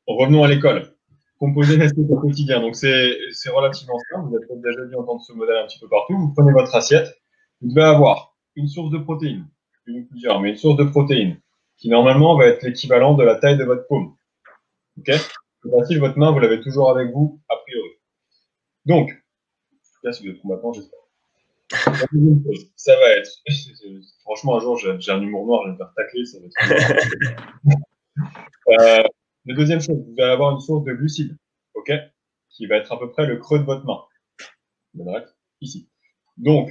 revenons à l'école. Composer une assiette au quotidien. Donc, c'est relativement simple. Vous avez peut-être déjà dû entendre ce modèle un petit peu partout. Vous prenez votre assiette. Vous devez avoir une source de protéines, une ou plusieurs, mais une source de protéines qui, normalement, va être l'équivalent de la taille de votre paume. OK? C'est facile, votre main, vous l'avez toujours avec vous, a priori. Donc, là, si vous êtes combattant, j'espère. La deuxième chose, ça va être, franchement, un jour, j'ai un humour noir, je vais me faire tacler, ça va être. La deuxième chose, vous allez avoir une source de glucides, ok, qui va être à peu près le creux de votre main. Ici. Donc,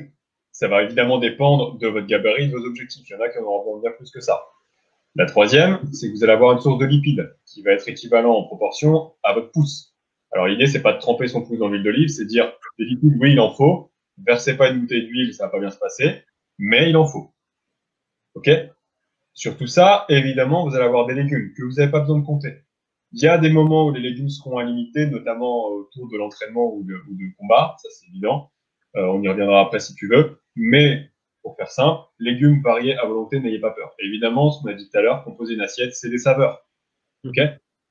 ça va évidemment dépendre de votre gabarit, de vos objectifs. Il y en a qui en auront bien plus que ça. La troisième, c'est que vous allez avoir une source de lipides qui va être équivalent en proportion à votre pouce. Alors, l'idée, c'est pas de tremper son pouce dans l'huile d'olive, c'est de dire, des lipides, oui, il en faut. Versez pas une bouteille d'huile, ça va pas bien se passer, mais il en faut. OK? Sur tout ça, évidemment, vous allez avoir des légumes que vous n'avez pas besoin de compter. Il y a des moments où les légumes seront à limiter, notamment autour de l'entraînement ou de combat, ça c'est évident. On y reviendra après si tu veux. Mais, pour faire simple, légumes variés à volonté, n'ayez pas peur. Et évidemment, ce qu'on a dit tout à l'heure, composer une assiette, c'est des saveurs. OK?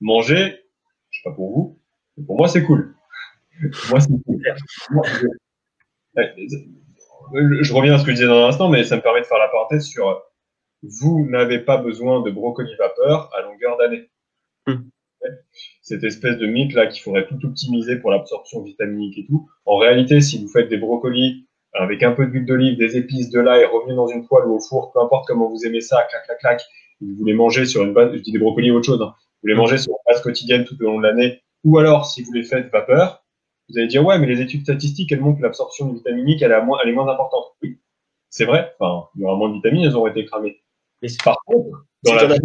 Manger, je sais pas pour vous, mais pour moi c'est cool. Moi c'est cool. Je reviens à ce que je disais dans un instant, mais ça me permet de faire la parenthèse sur vous n'avez pas besoin de brocoli vapeur à longueur d'année. Cette espèce de mythe là qu'il faudrait tout optimiser pour l'absorption vitaminique et tout. En réalité, si vous faites des brocolis avec un peu d'huile d'olive, des épices, de l'ail, revenus dans une poêle ou au four, peu importe comment vous aimez ça, clac, clac, clac, et vous les mangez sur une base, je dis des brocolis ou autre chose, hein, vous les mangez sur une base quotidienne tout au long de l'année, ou alors si vous les faites vapeur, vous allez dire ouais, mais les études statistiques elles montrent que l'absorption vitaminique elle est moins importante. Oui, c'est vrai. Enfin, il y aura moins de vitamines, elles auront été cramées. Par contre, dans la vie,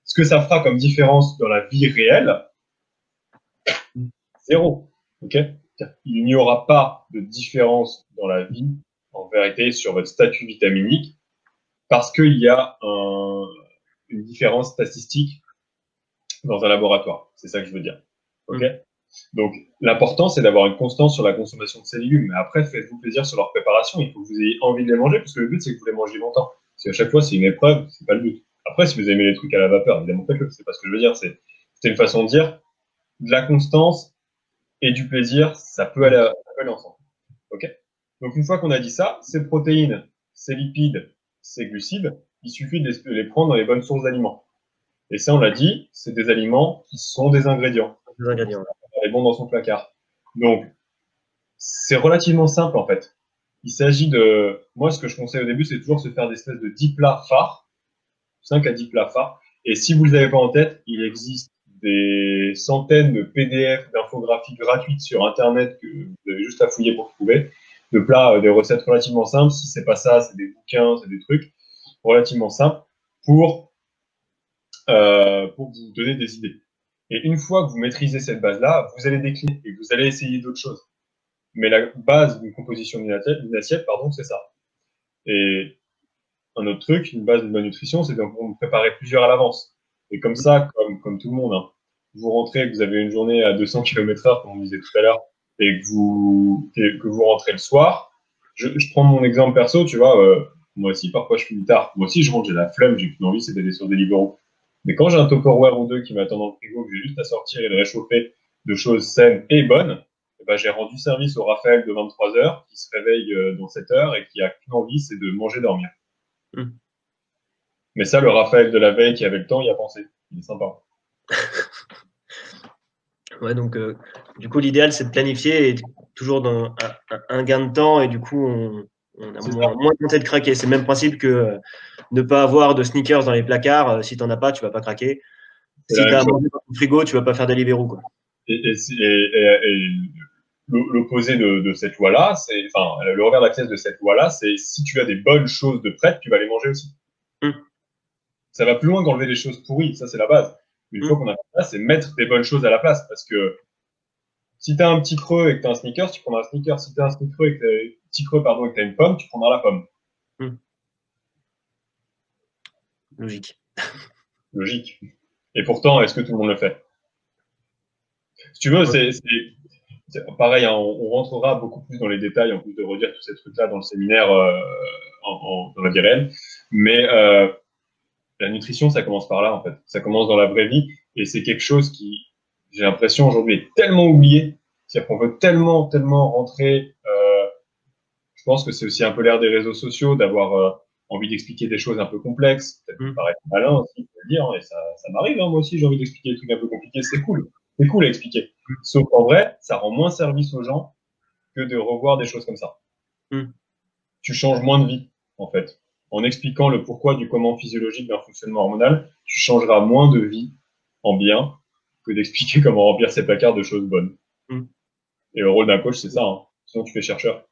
ce que ça fera comme différence dans la vie réelle, zéro. Ok? Il n'y aura pas de différence dans la vie, en vérité, sur votre statut vitaminique, parce qu'il y a une différence statistique dans un laboratoire. C'est ça que je veux dire. Ok? Donc, l'important, c'est d'avoir une constance sur la consommation de ces légumes. Mais après, faites-vous plaisir sur leur préparation. Il faut que vous ayez envie de les manger, parce que le but, c'est que vous les mangez longtemps. Si à chaque fois, c'est une épreuve, c'est pas le but. Après, si vous aimez les trucs à la vapeur, évidemment, faites-le. C'est pas ce que je veux dire. C'est une façon de dire de la constance et du plaisir, ça peut aller ensemble. Ok? Donc, une fois qu'on a dit ça, ces protéines, ces lipides, ces glucides, il suffit de les prendre dans les bonnes sources d'aliments. Et ça, on l'a dit, c'est des aliments qui sont des ingrédients.
Des ingrédients.
Elle est bon dans son placard. Donc, c'est relativement simple, en fait. Il s'agit de... Moi, ce que je conseille au début, c'est toujours se faire des espèces de 10 plats phares, 5 à 10 plats phares. Et si vous ne les avez pas en tête, il existe des centaines de PDF, d'infographies gratuites sur Internet que vous avez juste à fouiller pour trouver, de plats, des recettes relativement simples. Si c'est pas ça, c'est des bouquins, c'est des trucs relativement simples pour vous donner des idées. Et une fois que vous maîtrisez cette base-là, vous allez décliner et vous allez essayer d'autres choses. Mais la base d'une composition d'une assiette, c'est ça. Et un autre truc, une base d'une bonne nutrition, c'est de préparer plusieurs à l'avance. Et comme ça, comme tout le monde, hein, vous rentrez, que vous avez une journée à 200 km/h, comme on disait tout à l'heure, et que vous rentrez le soir. Je prends mon exemple perso, tu vois, moi aussi, parfois je finis tard. Moi aussi, je rentre, j'ai la flemme, j'ai qu'une envie, c'est d'aller sur Deliveroo. Mais quand j'ai un Tupperware ou deux qui m'attend dans le frigo, que j'ai juste à sortir et de réchauffer de choses saines et bonnes, et ben, j'ai rendu service au Raphaël de 23 heures, qui se réveille dans 7 heures et qui a qu'une envie, c'est de manger, dormir. Mais ça, le Raphaël de la veille qui avait le temps, il a pensé. Il est sympa.
Ouais, donc du coup, l'idéal, c'est de planifier et toujours dans un gain de temps et du coup, on a moins tenté de craquer. C'est le même principe que ne pas avoir de sneakers dans les placards. Si tu n'en as pas, tu vas pas craquer. Si tu as à manger dans ton frigo, tu vas pas faire Deliveroo, quoi.
Et l'opposé de cette loi-là, c'est, enfin, le revers d'accès de cette loi-là, c'est si tu as des bonnes choses de prêtes, tu vas les manger aussi. Ça va plus loin qu'enlever des choses pourries, ça c'est la base. Une fois qu'on a fait ça, c'est mettre des bonnes choses à la place. Parce que si tu as un petit creux et que tu as un sneaker, tu prendras un sneaker. Si tu as un petit creux et que tu as une pomme, tu prendras la pomme.
Logique.
Logique. Et pourtant, est-ce que tout le monde le fait? Si tu veux, c'est pareil, hein, on rentrera beaucoup plus dans les détails, en plus de redire tous ces trucs-là dans le séminaire dans la vie réelle. Mais la nutrition, ça commence par là, en fait. Ça commence dans la vraie vie. Et c'est quelque chose qui, j'ai l'impression, aujourd'hui, est tellement oublié. C'est-à-dire qu'on veut tellement, tellement rentrer. Je pense que c'est aussi un peu l'ère des réseaux sociaux, d'avoir envie d'expliquer des choses un peu complexes. Peut-être paraître malin aussi, faut le dire. Hein, et ça m'arrive, hein, moi aussi, j'ai envie d'expliquer des trucs un peu compliqués. C'est cool. C'est cool à expliquer. Sauf qu'en vrai, ça rend moins service aux gens que de revoir des choses comme ça. Tu changes moins de vie, en fait. En expliquant le pourquoi du comment physiologique d'un fonctionnement hormonal, tu changeras moins de vie en bien que d'expliquer comment remplir ses placards de choses bonnes. Et le rôle d'un coach, c'est ça. Hein. Sinon, tu fais chercheur.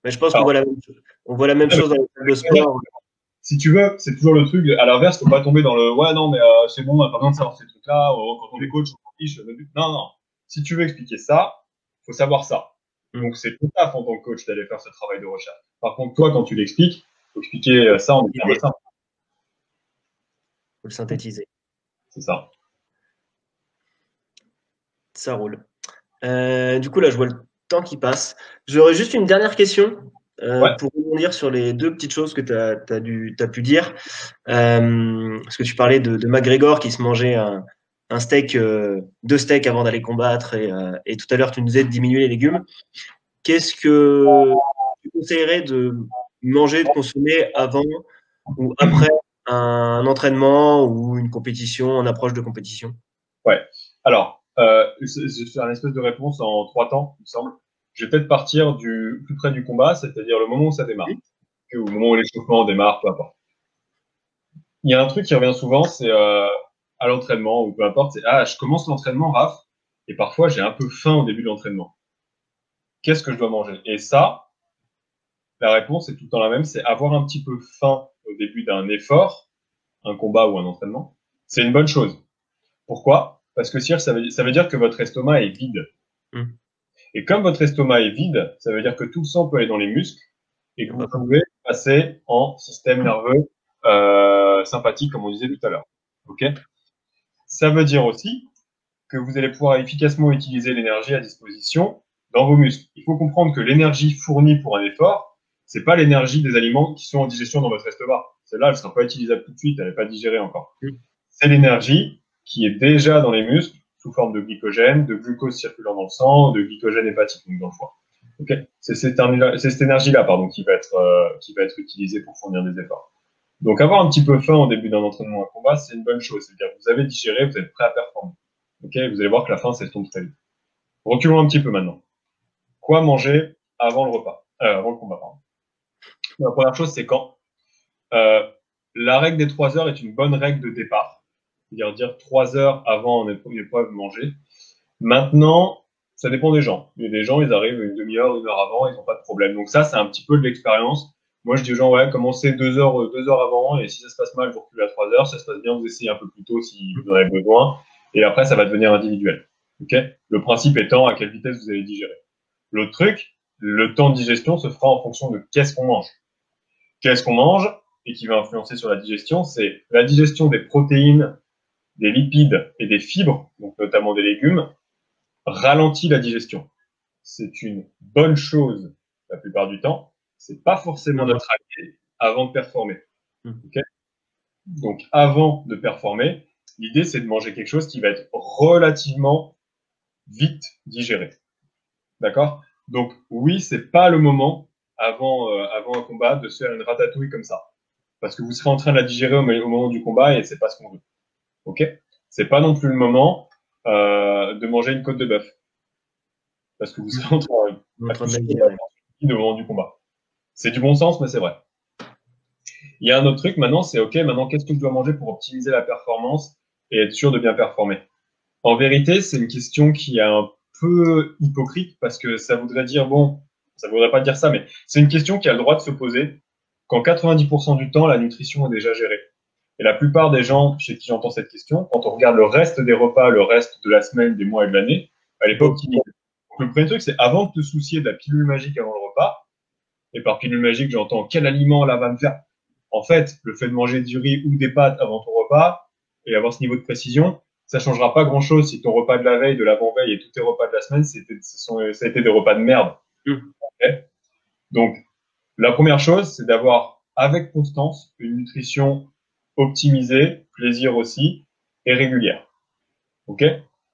Mais je pense qu'on voit la même chose. On voit la même chose dans les salles de sport.
Si tu veux, c'est toujours le truc. À l'inverse, faut pas tomber dans le ouais non mais c'est bon, on a pas besoin de savoir ces trucs-là. Quand on est coach, on s'en fiche. Non non. Si tu veux expliquer ça, faut savoir ça. Donc c'est tout taf en tant que coach d'aller faire ce travail de recherche. Par contre, toi, quand tu l'expliques, faut expliquer ça en termes simples.
Faut le synthétiser.
C'est ça.
Ça roule. Du coup, là, je vois le temps qui passe. J'aurais juste une dernière question pour rebondir sur les deux petites choses que tu as pu dire. Parce que tu parlais de McGregor qui se mangeait un steak, deux steaks avant d'aller combattre et tout à l'heure, tu nous disais de diminuer les légumes. Qu'est-ce que tu conseillerais de manger, de consommer avant ou après un entraînement ou une compétition, en approche de compétition?
Ouais. Alors, je vais faire une espèce de réponse en 3 temps, il me semble. Je vais peut-être partir du plus près du combat, c'est-à-dire le moment où ça démarre, ou le moment où l'échauffement démarre, peu importe. Il y a un truc qui revient souvent, c'est à l'entraînement, ou peu importe, c'est je commence l'entraînement, Raph, et parfois j'ai un peu faim au début de l'entraînement. Qu'est-ce que je dois manger? Et ça, la réponse est tout le temps la même, c'est avoir un petit peu faim au début d'un effort, un combat ou un entraînement, c'est une bonne chose. Pourquoi? Parce que ça veut dire que votre estomac est vide. Et comme votre estomac est vide, ça veut dire que tout le sang peut aller dans les muscles et que vous pouvez passer en système nerveux sympathique, comme on disait tout à l'heure. Ok? Ça veut dire aussi que vous allez pouvoir efficacement utiliser l'énergie à disposition dans vos muscles. Il faut comprendre que l'énergie fournie pour un effort, c'est pas l'énergie des aliments qui sont en digestion dans votre estomac. Celle-là, elle ne sera pas utilisable tout de suite, elle n'est pas digérée encore. C'est l'énergie qui est déjà dans les muscles sous forme de glycogène, de glucose circulant dans le sang, de glycogène hépatique, donc dans le foie. Okay, c'est cette énergie-là, qui va être utilisée pour fournir des efforts. Donc, avoir un petit peu faim au début d'un entraînement à combat, c'est une bonne chose. C'est-à-dire que vous avez digéré, vous êtes prêt à performer. Okay, vous allez voir que la faim s'estompe très vite. Reculons un petit peu maintenant. Quoi manger avant le combat, pardon. La première chose, c'est quand. La règle des 3 heures est une bonne règle de départ. C'est-à-dire dire 3 heures avant une épreuve manger. Maintenant, ça dépend des gens. Il y a des gens, ils arrivent une demi-heure, 1 heure avant, ils n'ont pas de problème. Donc ça, c'est un petit peu de l'expérience. Moi, je dis aux gens, ouais, commencez 2 heures avant, et si ça se passe mal, vous reculez à 3 heures. Ça se passe bien, vous essayez un peu plus tôt si vous en avez besoin. Et après, ça va devenir individuel. Okay, le principe étant à quelle vitesse vous allez digérer. L'autre truc, le temps de digestion se fera en fonction de qu'est-ce qu'on mange. Qu'est-ce qu'on mange et qui va influencer sur la digestion, c'est la digestion des protéines, des lipides et des fibres, donc notamment des légumes, ralentit la digestion. C'est une bonne chose la plupart du temps. C'est pas forcément notre allié avant de performer. Okay, donc, avant de performer, l'idée, c'est de manger quelque chose qui va être relativement vite digéré. D'accord? Donc, oui, c'est pas le moment avant un combat de se faire une ratatouille comme ça. parce que vous serez en train de la digérer au moment du combat et c'est pas ce qu'on veut. Ok? C'est pas non plus le moment de manger une côte de bœuf, parce que vous serez en train
de la
de
digérer.
au moment du combat. C'est du bon sens, mais c'est vrai. Il y a un autre truc maintenant, c'est ok, maintenant qu'est-ce que je dois manger pour optimiser la performance et être sûr de bien performer? En vérité, c'est une question qui est un peu hypocrite parce que ça voudrait dire, bon, ça voudrait pas dire ça, mais c'est une question qui a le droit de se poser quand 90% du temps, la nutrition est déjà gérée. Et la plupart des gens chez qui j'entends cette question, quand on regarde le reste des repas, le reste de la semaine, des mois et de l'année, elle n'est pas optimisée. Donc, le premier truc, c'est avant de te soucier de la pilule magique avant le repas, et par pilule magique, j'entends quel aliment là va me faire. En fait, le fait de manger du riz ou des pâtes avant ton repas et avoir ce niveau de précision, ça changera pas grand chose si ton repas de la veille, de l'avant-veille et tous tes repas de la semaine, ça a été des repas de merde. Okay. Donc, la première chose, c'est d'avoir avec constance une nutrition optimisée, plaisir aussi, et régulière. Ok?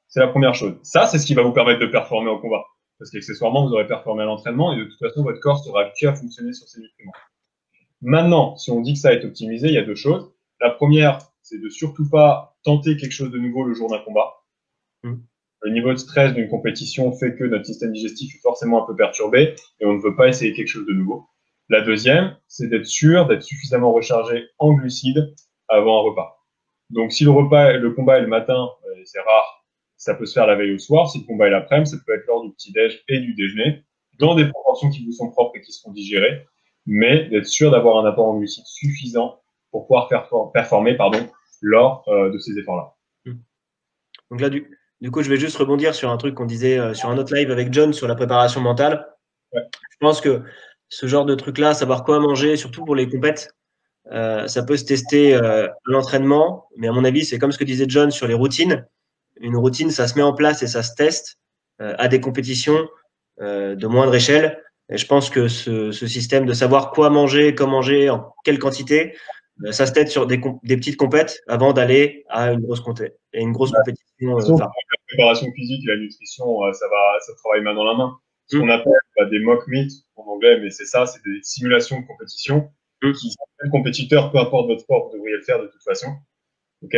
C'est la première chose. Ça, c'est ce qui va vous permettre de performer au combat. Parce qu'accessoirement, vous aurez performé à l'entraînement et de toute façon, votre corps sera habitué à fonctionner sur ces nutriments. Maintenant, si on dit que ça est optimisé, il y a deux choses. La première, c'est de surtout pas tenter quelque chose de nouveau le jour d'un combat. Le niveau de stress d'une compétition fait que notre système digestif est forcément un peu perturbé et on ne veut pas essayer quelque chose de nouveau. La deuxième, c'est d'être sûr d'être suffisamment rechargé en glucides avant un repas. Donc, si le combat est le matin, c'est rare, ça peut se faire la veille au soir. Si le combat est l'après-midi, ça peut être lors du petit-déj et du déjeuner, dans des proportions qui vous sont propres et qui seront digérées, mais d'être sûr d'avoir un apport en glucides suffisant pour pouvoir performer lors de ces efforts-là.
Donc là, du coup, je vais juste rebondir sur un truc qu'on disait sur un autre live avec John sur la préparation mentale.
Ouais.
Je pense que ce genre de truc-là, savoir quoi manger, surtout pour les compètes, ça peut se tester à l'entraînement, mais à mon avis, c'est comme ce que disait John sur les routines. Une routine, ça se met en place et ça se teste à des compétitions de moindre échelle. Et je pense que ce système de savoir quoi manger, comment manger, en quelle quantité, ça se teste sur des petites compètes avant d'aller à une grosse compétition.
La préparation physique et la nutrition, ça travaille main dans la main. Ce qu'on appelle des mock meets en anglais, mais c'est ça, c'est des simulations de compétition qui, certains compétiteurs, peu importe votre sport, vous devriez le faire de toute façon. Ok?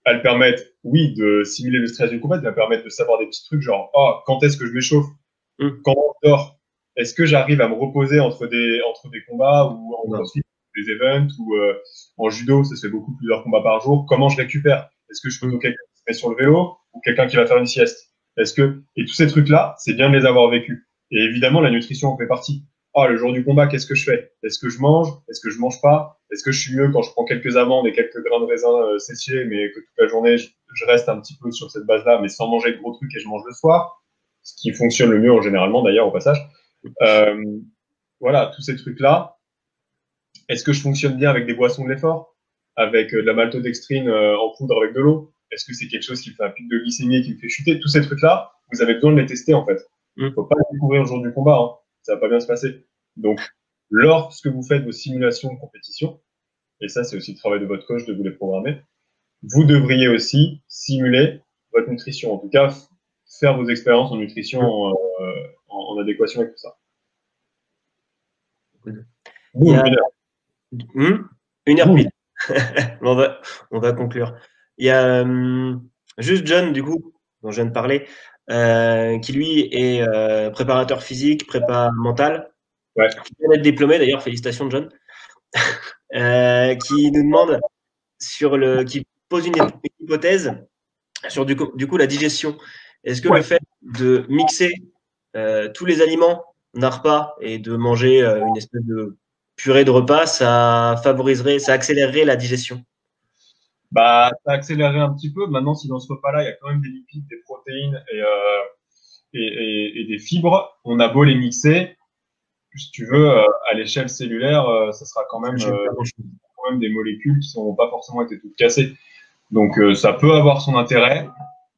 Elles permettent, oui, de simuler le stress d'une compétition, elles permettent de savoir des petits trucs genre, quand est-ce que je m'échauffe? Quand on dort? Est-ce que j'arrive à me reposer entre des combats ou en crossfit, des events ou en judo, ça se fait beaucoup plusieurs combats par jour? Comment je récupère? Est-ce que je peux quelqu'un qui se met sur le vélo ou quelqu'un qui va faire une sieste? Et tous ces trucs-là, c'est bien de les avoir vécus. Et évidemment, la nutrition en fait partie. Le jour du combat, qu'est-ce que je fais? Est-ce que je mange? Est-ce que je mange pas? Est-ce que je suis mieux quand je prends quelques amandes et quelques grains de raisin séchés, mais que toute la journée, je reste un petit peu sur cette base-là, mais sans manger de gros trucs et je mange le soir? Ce qui fonctionne le mieux en généralement, d'ailleurs, au passage. Voilà, tous ces trucs-là. Est-ce que je fonctionne bien avec des boissons de l'effort? Avec de la maltodextrine en poudre avec de l'eau? Est-ce que c'est quelque chose qui me fait un pic de glycémie et qui me fait chuter? Tous ces trucs-là, vous avez besoin de les tester, en fait. Faut pas les découvrir le jour du combat, hein. Ça va pas bien se passer. Donc, lorsque vous faites vos simulations de compétition, et ça, c'est aussi le travail de votre coach de vous les programmer, vous devriez aussi simuler votre nutrition. En tout cas, faire vos expériences en nutrition en adéquation avec tout ça.
Boum, une heure pile. on va conclure. Il y a juste John, du coup, dont je viens de parler, qui lui est préparateur physique, prépa mental, qui vient d'être diplômé d'ailleurs, félicitations John, qui nous demande qui pose une hypothèse sur du coup la digestion. Est-ce que le fait de mixer tous les aliments d'un repas et de manger une espèce de purée de repas, ça accélérerait la digestion?
Ça accélérerait un petit peu. Maintenant, si dans ce repas-là, il y a quand même des lipides, des protéines et des fibres, on a beau les mixer, si tu veux, à l'échelle cellulaire, ça sera quand même des molécules qui n'ont pas forcément été toutes cassées. Donc, ça peut avoir son intérêt.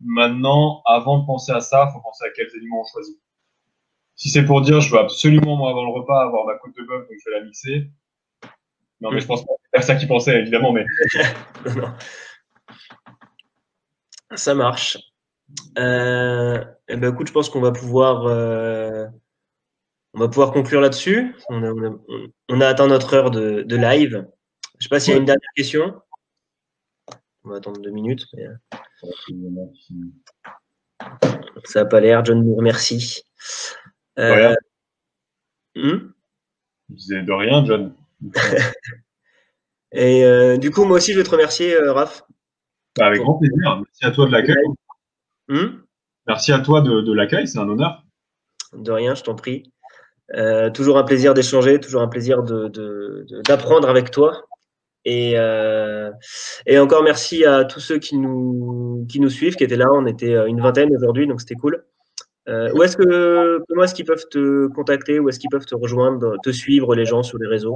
Maintenant, avant de penser à ça, il faut penser à quels aliments on choisit. Si c'est pour dire, je veux absolument, moi, avant le repas, avoir ma côte de bœuf, donc je vais la mixer. Non, mais je pense pas que c'est ça qui pensait, évidemment, mais.
Non. Ça marche. Écoute, je pense qu'on va pouvoir conclure là-dessus. On a atteint notre heure de live. sais pas s'il y a une dernière question. On va attendre 2 minutes. Mais... ça n'a pas l'air. John nous remercie.
De rien.
Je
disais de rien, John.
Et du coup, moi aussi, je vais te remercier, Raph.
Bah, avec grand plaisir. Merci à toi de l'accueil. Merci à toi de l'accueil, c'est un honneur.
De rien, je t'en prie. Toujours un plaisir d'échanger, toujours un plaisir d'apprendre avec toi. Et encore merci à tous ceux qui nous suivent, qui étaient là. On était une vingtaine aujourd'hui, donc c'était cool. Comment est-ce qu'ils peuvent te contacter? Où est-ce qu'ils peuvent te rejoindre, te suivre, les gens sur les réseaux?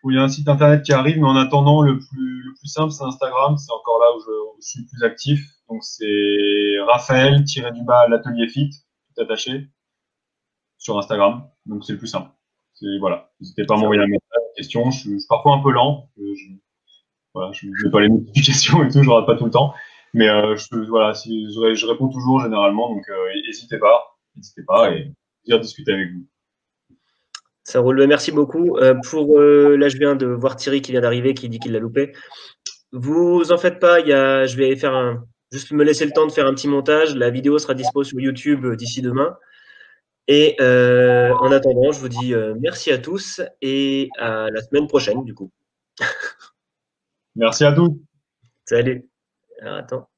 Il y a un site internet qui arrive, mais en attendant, le plus simple, c'est Instagram. C'est encore là où je suis le plus actif. Donc, c'est Raphaël-l'atelier fit, tout attaché, sur Instagram. Donc, c'est le plus simple. Voilà. N'hésitez pas à m'envoyer un message, une question. Je suis parfois un peu lent. Je n'ai pas les notifications et tout, je rate pas tout le temps. Mais voilà, je réponds toujours généralement. Donc, n'hésitez pas. N'hésitez pas et plaisir de discuter avec vous.
Ça roule, merci beaucoup. Là, je viens de voir Thierry qui vient d'arriver, qui dit qu'il l'a loupé. Vous en faites pas, je vais faire juste me laisser le temps de faire un petit montage. La vidéo sera dispo sur YouTube d'ici demain. Et en attendant, je vous dis merci à tous et à la semaine prochaine, du coup.
Merci à tous.
Salut. Alors, attends.